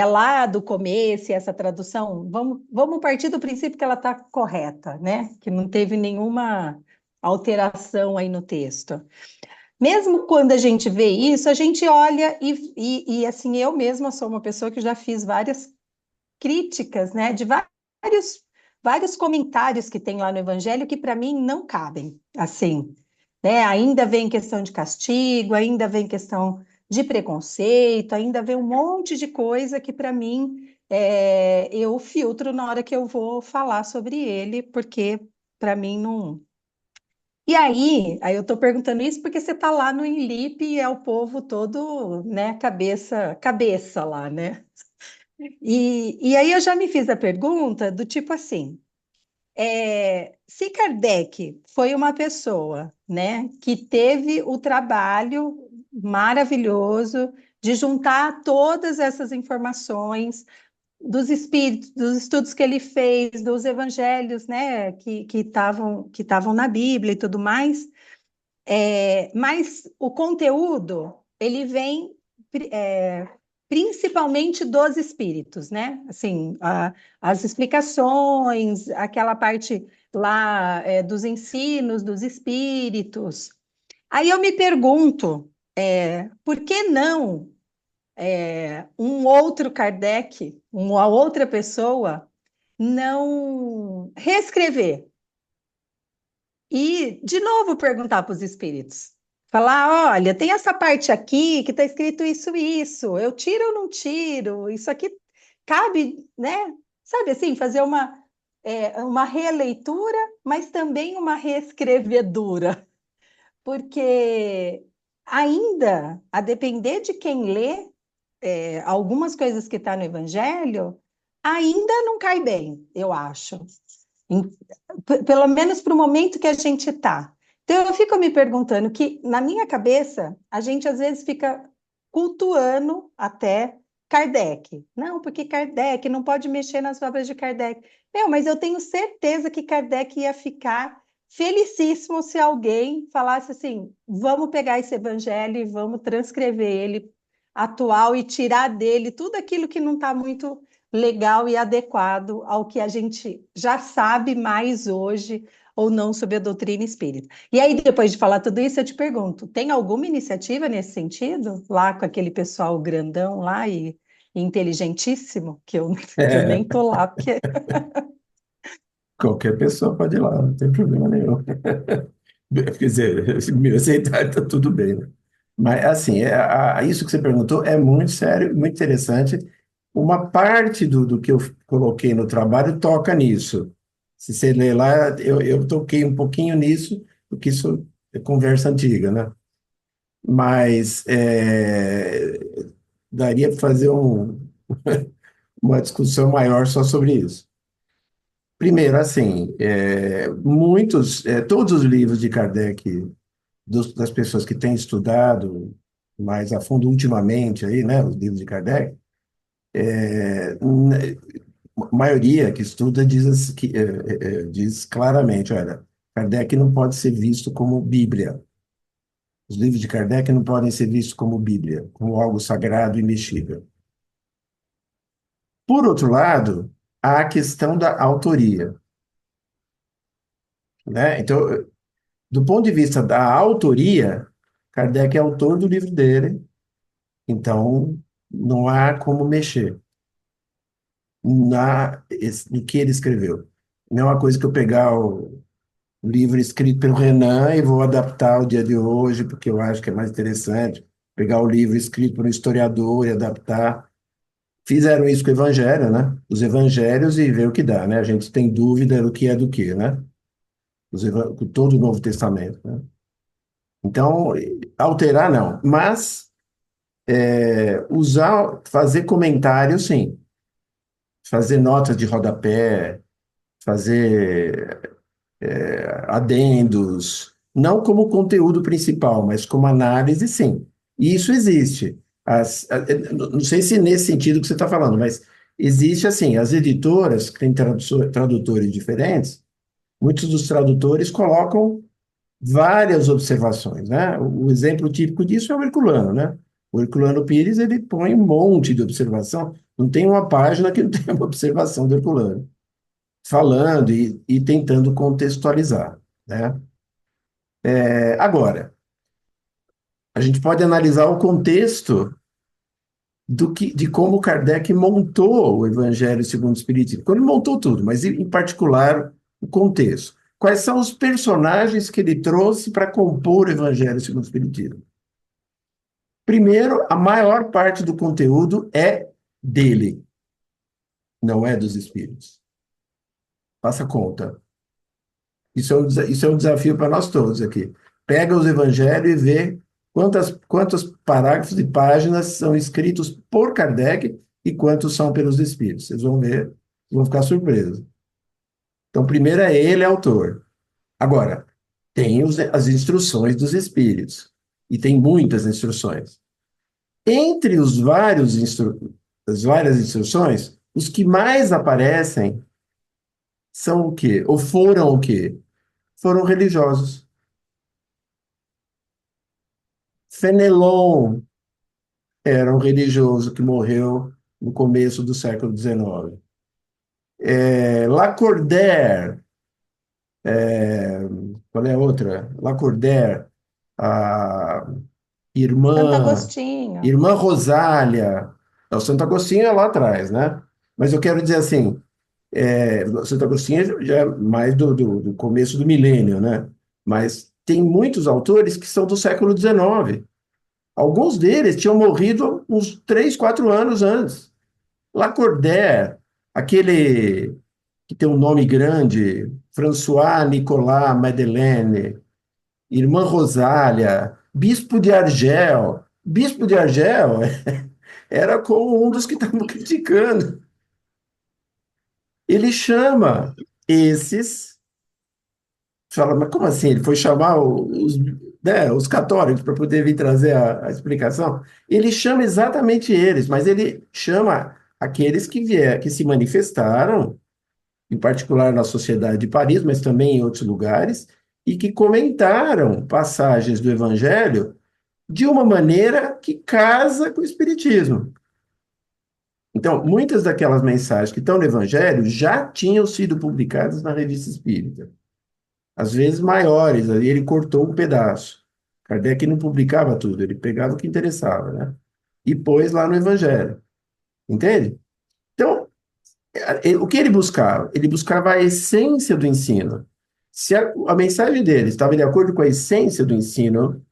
lá do começo, e essa tradução, vamos partir do princípio que ela está correta, né? Que não teve nenhuma alteração aí no texto. Mesmo quando a gente vê isso, a gente olha e assim, eu mesma sou uma pessoa que já fiz várias críticas, né, de vários comentários que tem lá no Evangelho que para mim não cabem, assim, né? Ainda vem questão de castigo, ainda vem questão de preconceito, ainda vem um monte de coisa que para mim eu filtro na hora que eu vou falar sobre ele, porque para mim não. E aí eu estou perguntando isso porque você está lá no Inlip e é o povo todo, né, cabeça lá, né? E aí eu já me fiz a pergunta do tipo assim, se Kardec foi uma pessoa, né, que teve o trabalho maravilhoso de juntar todas essas informações dos espíritos, dos estudos que ele fez, dos evangelhos, né, que estavam na Bíblia e tudo mais, mas o conteúdo ele vem é, principalmente dos espíritos, né? Assim, as explicações, aquela parte lá dos ensinos dos espíritos. Aí eu me pergunto, por que não um outro Kardec, uma outra pessoa, não reescrever e, de novo, perguntar para os espíritos. Falar, olha, tem essa parte aqui que está escrito isso, isso. Eu tiro ou não tiro? Isso aqui cabe, né? Sabe assim, fazer uma releitura, mas também uma reescrevedura. Porque ainda, a depender de quem lê, algumas coisas que está no Evangelho, ainda não cai bem, eu acho. Pelo menos para o momento que a gente está. Então, eu fico me perguntando que, na minha cabeça, a gente às vezes fica cultuando até Kardec. Não, porque Kardec não pode mexer nas obras de Kardec. Mas eu tenho certeza que Kardec ia ficar felicíssimo se alguém falasse assim: vamos pegar esse evangelho e vamos transcrever ele atual e tirar dele tudo aquilo que não está muito legal e adequado ao que a gente já sabe mais hoje ou não sobre a doutrina espírita. E aí, depois de falar tudo isso, eu te pergunto, tem alguma iniciativa nesse sentido? Lá com aquele pessoal grandão lá e inteligentíssimo, que eu nem tô lá, porque... Qualquer pessoa pode ir lá, não tem problema nenhum. Quer dizer, se me aceitar, está tudo bem, né? Mas, assim, isso que você perguntou é muito sério, muito interessante. Uma parte do que eu coloquei no trabalho toca nisso. Se você ler lá, eu toquei um pouquinho nisso, porque isso é conversa antiga, né? Mas daria para fazer uma discussão maior só sobre isso. Primeiro, assim, todos os livros de Kardec, das pessoas que têm estudado mais a fundo ultimamente aí, né, os livros de Kardec, a maioria que estuda diz claramente, olha, Kardec não pode ser visto como Bíblia. Os livros de Kardec não podem ser vistos como Bíblia, como algo sagrado e imexível. Por outro lado, há a questão da autoria, né? Então, do ponto de vista da autoria, Kardec é autor do livro dele, então não há como mexer no que ele escreveu. Não é uma coisa que eu pegar o livro escrito pelo Renan e vou adaptar ao dia de hoje, porque eu acho que é mais interessante. Pegar o livro escrito por um historiador e adaptar. Fizeram isso com o Evangelho, né? Os Evangelhos e ver o que dá, né? A gente tem dúvida do que é do que, né? Com todo o Novo Testamento, né? Então, alterar não, mas fazer comentários, sim. Fazer notas de rodapé, fazer adendos, não como conteúdo principal, mas como análise, sim. E isso existe. Não sei se nesse sentido que você está falando, mas existe assim, as editoras que têm tradutores diferentes, muitos dos tradutores colocam várias observações, né? O exemplo típico disso é o Herculano, né? O Herculano Pires, ele põe um monte de observação, não tem uma página que não tenha uma observação do Herculano, falando e tentando contextualizar, né? Agora, a gente pode analisar o contexto de como Kardec montou o Evangelho segundo o Espiritismo. Quando ele montou tudo, mas em particular o contexto. Quais são os personagens que ele trouxe para compor o Evangelho segundo o Espiritismo? Primeiro, a maior parte do conteúdo é dele, não é dos espíritos. Faça conta. Isso é um desafio para nós todos aqui. Pega os evangelhos e vê quantos parágrafos e páginas são escritos por Kardec e quantos são pelos espíritos. Vocês vão ver, vão ficar surpresos. Então, primeiro é ele autor. Agora, tem as instruções dos espíritos. E tem muitas instruções. Entre as várias instruções, os que mais aparecem são o quê? Ou foram o quê? Foram religiosos. Fenelon era um religioso que morreu no começo do século XIX. Lacordaire, qual é a outra? Lacordaire, a Santo irmã, Agostinho. irmã Rosália, o Santo Agostinho é lá atrás, né? Mas eu quero dizer assim, Santo Agostinho já é mais do começo do milênio, né? Mas tem muitos autores que são do século XIX. Alguns deles tinham morrido uns 3, 4 anos antes. Lacordaire, aquele que tem um nome grande, François Nicolas Madeleine, Irmã Rosália, Bispo de Argel. Bispo de Argel era como um dos que estavam criticando. Ele chama esses, fala, mas como assim? Ele foi chamar os católicos para poder vir trazer a explicação? Ele chama exatamente eles, mas ele chama aqueles que se manifestaram, em particular na Sociedade de Paris, mas também em outros lugares, e que comentaram passagens do Evangelho de uma maneira que casa com o Espiritismo. Então, muitas daquelas mensagens que estão no Evangelho já tinham sido publicadas na Revista Espírita. Às vezes maiores, ali ele cortou um pedaço. Kardec não publicava tudo, ele pegava o que interessava, né? E pôs lá no Evangelho. Entende? Então, o que ele buscava? Ele buscava a essência do ensino. Se a mensagem dele estava de acordo com a essência do ensino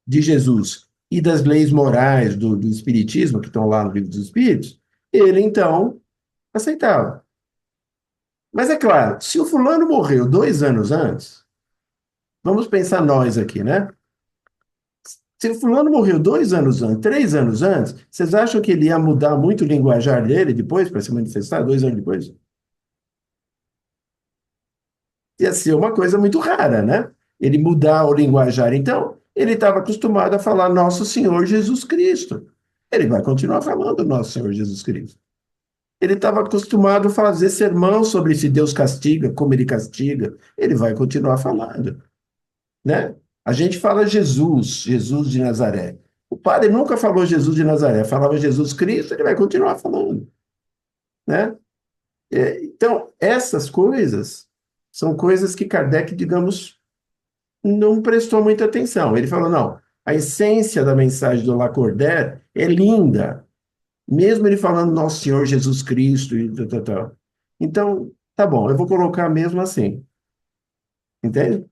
de Jesus e das leis morais do Espiritismo, que estão lá no Livro dos Espíritos, ele então aceitava. Mas é claro, se o fulano morreu 2 anos antes, vamos pensar nós aqui, né? Se o fulano morreu 2 anos antes, 3 anos antes, vocês acham que ele ia mudar muito o linguajar dele depois para se manifestar 2 anos depois? Ia ser uma coisa muito rara, né? Ele mudar o linguajar. Então, ele estava acostumado a falar Nosso Senhor Jesus Cristo. Ele vai continuar falando Nosso Senhor Jesus Cristo. Ele estava acostumado a fazer sermão sobre se Deus castiga, como ele castiga. Ele vai continuar falando, né? A gente fala Jesus, Jesus de Nazaré. O padre nunca falou Jesus de Nazaré, falava Jesus Cristo, ele vai continuar falando, né? Então, essas coisas são coisas que Kardec, digamos, não prestou muita atenção. Ele falou, não, a essência da mensagem do Lacordaire é linda, mesmo ele falando Nosso Senhor Jesus Cristo e tal, tal, tal. Então, tá bom, eu vou colocar mesmo assim, entende?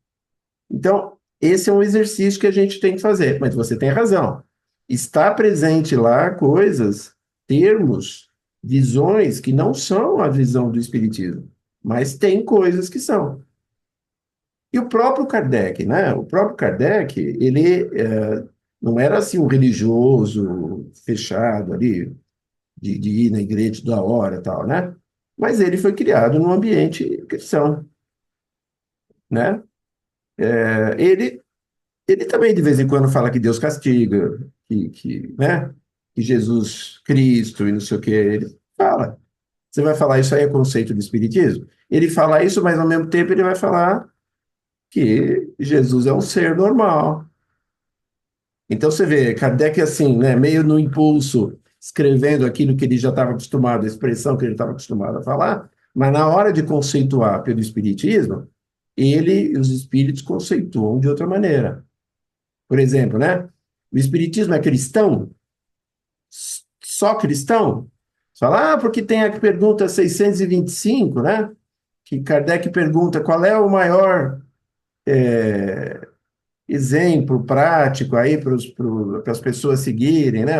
Então, esse é um exercício que a gente tem que fazer, mas você tem razão. Está presente lá coisas, termos, visões que não são a visão do Espiritismo, mas tem coisas que são. E o próprio Kardec, né? O próprio Kardec, ele não era assim um religioso fechado ali, de ir na igreja toda hora e tal, né? Mas ele foi criado num ambiente cristão, né? Ele também, de vez em quando, fala que Deus castiga, né? Que Jesus Cristo e não sei o que, ele fala. Você vai falar isso aí é conceito do Espiritismo? Ele fala isso, mas ao mesmo tempo ele vai falar que Jesus é um ser normal. Então você vê, Kardec assim, né, meio no impulso, escrevendo aquilo que ele já estava acostumado, a expressão que ele estava acostumado a falar, mas na hora de conceituar pelo Espiritismo, ele e os espíritos conceituam de outra maneira. Por exemplo, né? O Espiritismo é cristão? Só cristão? Você fala, porque tem a pergunta 625, né? Que Kardec pergunta qual é o maior exemplo prático aí para as pessoas seguirem, né?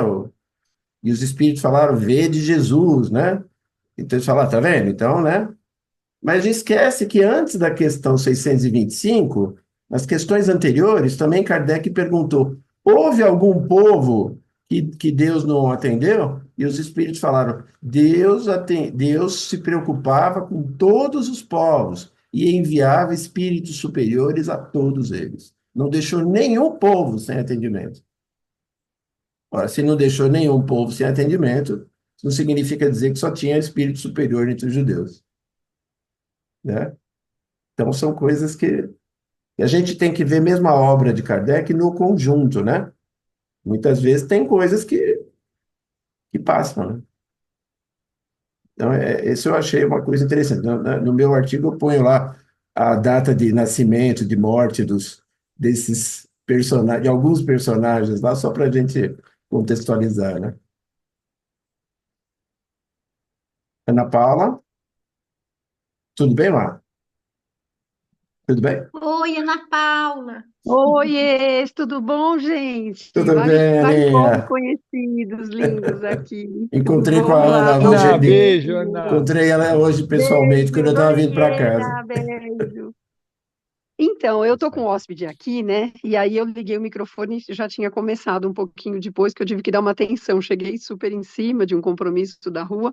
E os espíritos falaram, vê de Jesus, né? Então eles falaram, tá vendo? Então, né? Mas esquece que antes da questão 625, nas questões anteriores, também Kardec perguntou: houve algum povo que Deus não atendeu? E os espíritos falaram: Deus se preocupava com todos os povos e enviava espíritos superiores a todos eles. Não deixou nenhum povo sem atendimento. Ora, se não deixou nenhum povo sem atendimento, isso não significa dizer que só tinha espírito superior entre os judeus, né? Então, são coisas que a gente tem que ver mesmo a obra de Kardec no conjunto, né? Muitas vezes tem coisas que passam, né? Então, isso eu achei uma coisa interessante. No meu artigo, eu ponho lá a data de nascimento, de morte desses personagens, de alguns personagens lá, só para a gente contextualizar, né? Ana Paula, tudo bem lá? Tudo bem? Oi, Ana Paula. Oiê, tudo bom, gente? Tudo Vários, bem, vários novos Aninha? conhecidos lindos aqui. Tudo Encontrei com a bom? Ana hoje Ana, ali. beijo, Beijo, Ana. Encontrei ela hoje pessoalmente, quando eu estava vindo para casa. Doriana, beijo. Então, eu tô com o hóspede aqui, né? E aí eu liguei o microfone e já tinha começado um pouquinho depois, que eu tive que dar uma atenção. Cheguei super em cima de um compromisso da rua.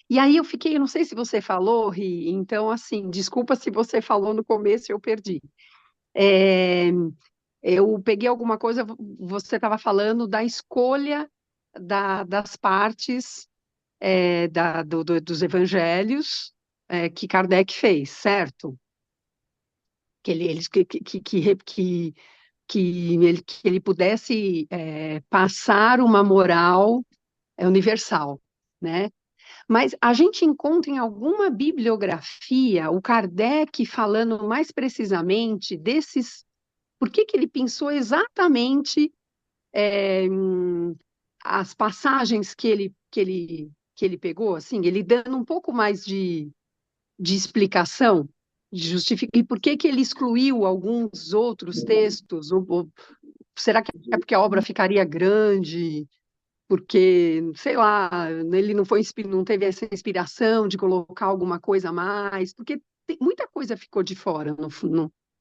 E aí eu fiquei, eu não sei se você falou, Ri, então, assim, desculpa se você falou no começo e eu perdi. É, eu peguei alguma coisa, você estava falando da escolha das partes dos evangelhos que Kardec fez, certo? Que ele pudesse passar uma moral universal, né? Mas a gente encontra em alguma bibliografia o Kardec falando mais precisamente desses. Por que que ele pensou exatamente é, as passagens que ele pegou, assim, ele dando um pouco mais de explicação, de justificar, e por que que ele excluiu alguns outros textos, ou será que é porque a obra ficaria grande, porque, sei lá, ele não teve essa inspiração de colocar alguma coisa a mais, porque muita coisa ficou de fora,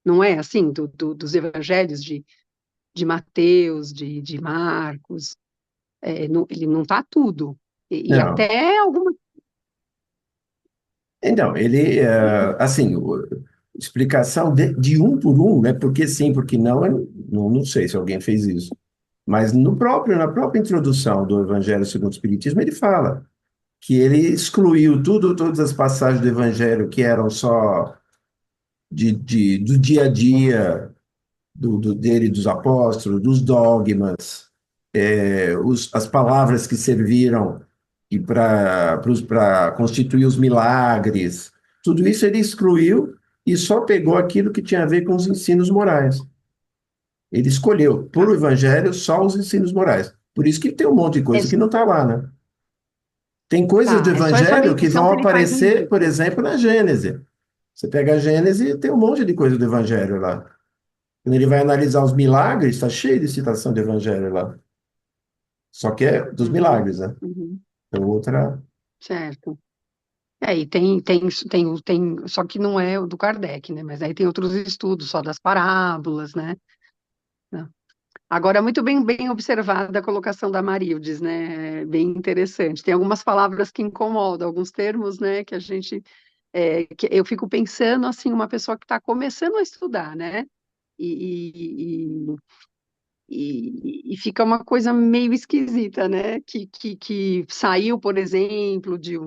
não é assim, dos evangelhos de Mateus, de Marcos, ele não está tudo. E Não. até alguma. Então, ele, assim, explicação de um por um, né? Porque sim, porque não, eu não sei se alguém fez isso. Mas na própria introdução do Evangelho segundo o Espiritismo, ele fala que ele excluiu todas as passagens do Evangelho que eram só do dia a dia dele, dos apóstolos, dos dogmas, as palavras que serviram para constituir os milagres, tudo isso ele excluiu e só pegou aquilo que tinha a ver com os ensinos morais. Ele escolheu, por o Evangelho, só os ensinos morais. Por isso que tem um monte de É, coisa que não está lá, né? Tem coisas do tá, é só essa Evangelho que menção vão que ele faz no aparecer, livro. por exemplo, na Gênese. Você pega a Gênese e tem um monte de coisa do Evangelho lá. Quando ele vai analisar os milagres, está cheio de citação do Evangelho lá. Só que é dos Uhum, milagres, né? uhum, É outra. certo. E só que não é o do Kardec, né? Mas aí tem outros estudos só das parábolas, né? Não. Agora, muito bem observada a colocação da Marildes, né? É bem interessante. Tem algumas palavras que incomodam, alguns termos, né? Que eu fico pensando assim, uma pessoa que está começando a estudar, né? E, e fica uma coisa meio esquisita, né? Que saiu, por exemplo, de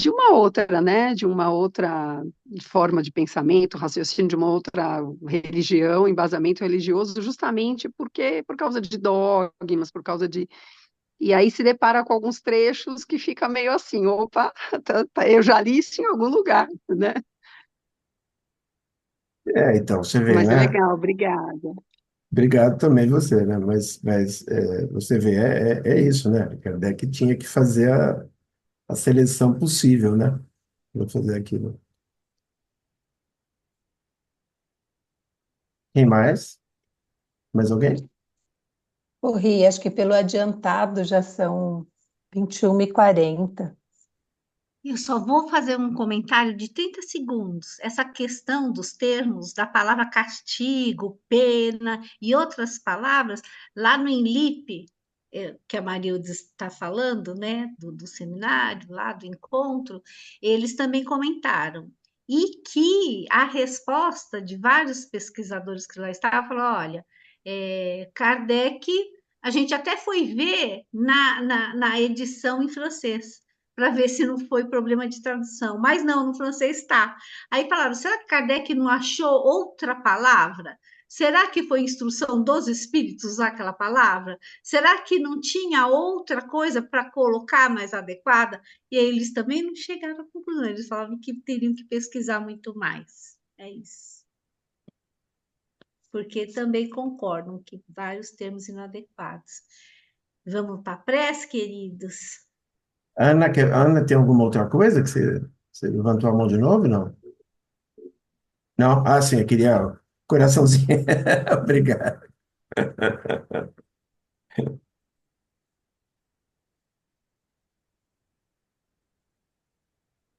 uma outra, né? De uma outra forma de pensamento, raciocínio, de uma outra religião, embasamento religioso, justamente por causa de dogmas, por causa de. E aí se depara com alguns trechos que fica meio assim, opa, eu já li isso em algum lugar, né? Então, você vê, Mas é né? legal, obrigada. Obrigado também você, né? Mas você vê, é isso, né? Kardec tinha que fazer a seleção possível, né? Para fazer aquilo. Quem mais? Mais alguém? Corri, acho que pelo adiantado já são 21h40. Eu só vou fazer um comentário de 30 segundos. Essa questão dos termos, da palavra castigo, pena e outras palavras, lá no Enlipe, que a Marilde está falando, né, do seminário, lá do encontro, eles também comentaram. E que a resposta de vários pesquisadores que lá estavam, falou, olha, Kardec, a gente até foi ver na edição em francês, para ver se não foi problema de tradução. Mas não, no francês está. Aí falaram: será que Kardec não achou outra palavra? Será que foi instrução dos espíritos usar aquela palavra? Será que não tinha outra coisa para colocar mais adequada? E aí eles também não chegaram à conclusão. Eles falaram que teriam que pesquisar muito mais. É isso. Porque também concordam que vários termos inadequados. Vamos para a prece, queridos? Ana, tem alguma outra coisa que você levantou a mão de novo? Não? Não? Ah, sim, eu queria coraçãozinho. Obrigado.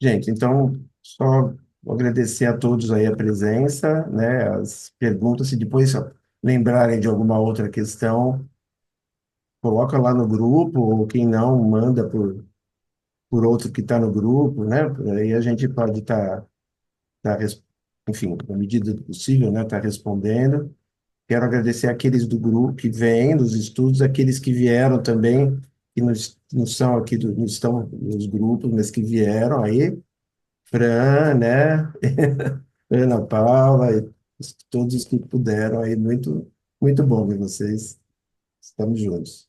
Gente, então, só agradecer a todos aí a presença, né, as perguntas, se depois lembrarem de alguma outra questão, coloca lá no grupo, ou quem não, manda por outro que está no grupo, né, aí a gente pode enfim, na medida do possível, né, tá respondendo. Quero agradecer aqueles do grupo que vêm dos estudos, aqueles que vieram também, que não são aqui, não estão nos grupos, mas que vieram aí, Fran, né? Ana Paula, e todos os que puderam aí, muito bom ver vocês. Estamos juntos.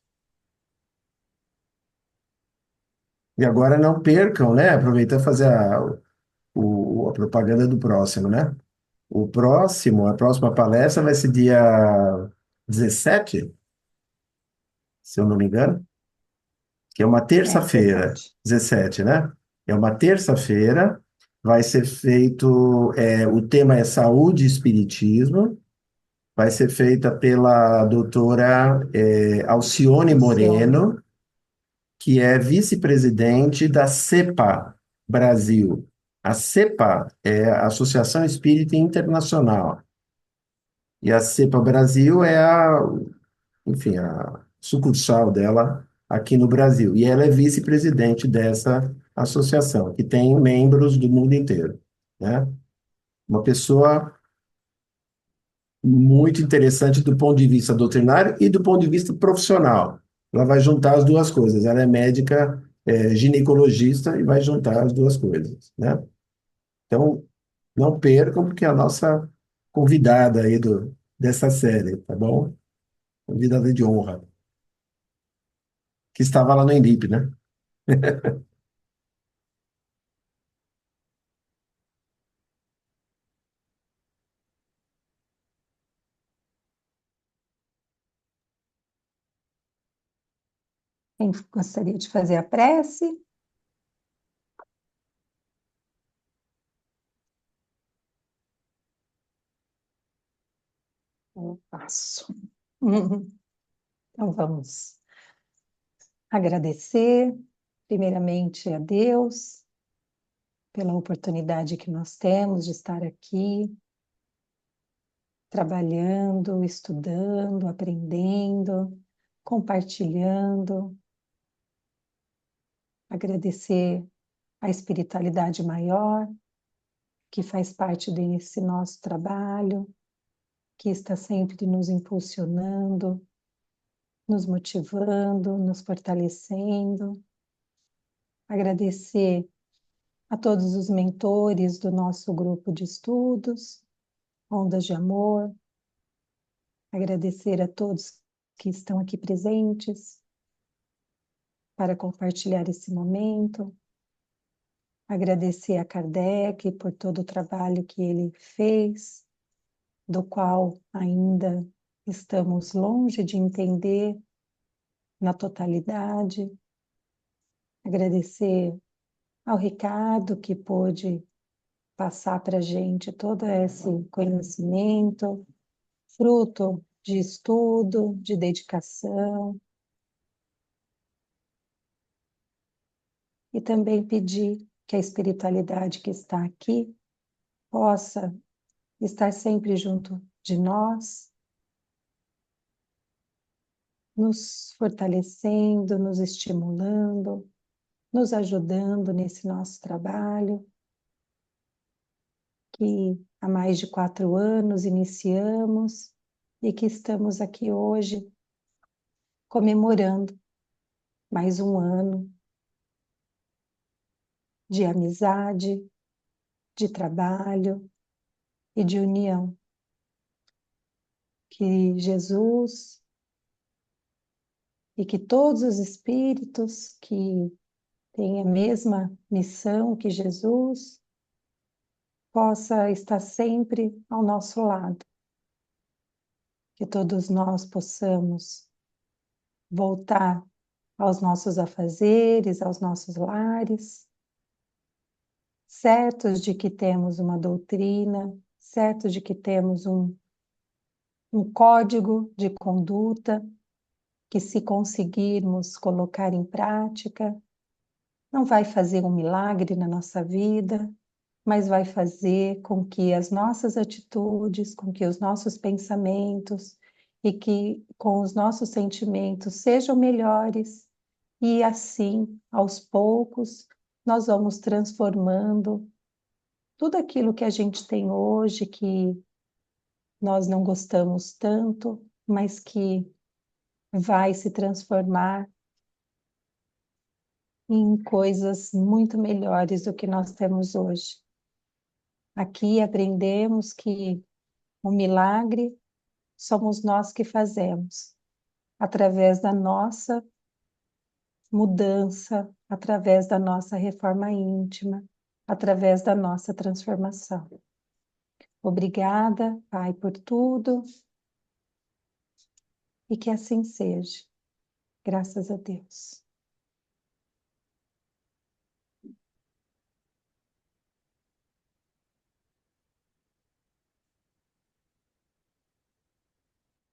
E agora não percam, né? Aproveitar e fazer a propaganda do próximo, né? A próxima palestra vai ser dia 17, se eu não me engano, que é uma É, terça-feira, 17. 17, né? É uma terça-feira, vai ser feito, o tema é saúde e espiritismo, vai ser feita pela doutora Alcione Alcione. Moreno, que é vice-presidente da CEPA Brasil. A CEPA é a Associação Espírita Internacional. E a Cepa Brasil é enfim, a sucursal dela aqui no Brasil. E ela é vice-presidente dessa associação, que tem membros do mundo inteiro, né? Uma pessoa muito interessante do ponto de vista doutrinário e do ponto de vista profissional. Ela vai juntar as duas coisas. Ela é médica, ginecologista e vai juntar as duas coisas, né? Então, não percam, porque é a nossa convidada aí dessa série, tá bom? Convidada de honra, que estava lá no Embi, né? Quem gostaria de fazer a prece? Eu faço. Então vamos agradecer, primeiramente a Deus, pela oportunidade que nós temos de estar aqui, trabalhando, estudando, aprendendo, compartilhando. Agradecer a espiritualidade maior, que faz parte desse nosso trabalho, que está sempre nos impulsionando, nos motivando, nos fortalecendo. Agradecer a todos os mentores do nosso grupo de estudos, Ondas de Amor. Agradecer a todos que estão aqui presentes para compartilhar esse momento. Agradecer a Kardec por todo o trabalho que ele fez, do qual ainda estamos longe de entender na totalidade. Agradecer ao Ricardo, que pôde passar para a gente todo esse conhecimento, fruto de estudo, de dedicação. E também pedir que a espiritualidade que está aqui possa estar sempre junto de nós, nos fortalecendo, nos estimulando, nos ajudando nesse nosso trabalho, que há mais de 4 anos iniciamos e que estamos aqui hoje comemorando mais um ano de amizade, de trabalho e de união. Que Jesus e que todos os espíritos que têm a mesma missão que Jesus possa estar sempre ao nosso lado. Que todos nós possamos voltar aos nossos afazeres, aos nossos lares, certos de que temos uma doutrina, certos de que temos um código de conduta, que se conseguirmos colocar em prática, não vai fazer um milagre na nossa vida, mas vai fazer com que as nossas atitudes, com que os nossos pensamentos e que com os nossos sentimentos sejam melhores, e assim, aos poucos, nós vamos transformando tudo aquilo que a gente tem hoje, que nós não gostamos tanto, mas que vai se transformar em coisas muito melhores do que nós temos hoje. Aqui aprendemos que o milagre somos nós que fazemos, através da nossa mudança, através da nossa reforma íntima, através da nossa transformação. Obrigada, Pai, por tudo, e que assim seja. Graças a Deus.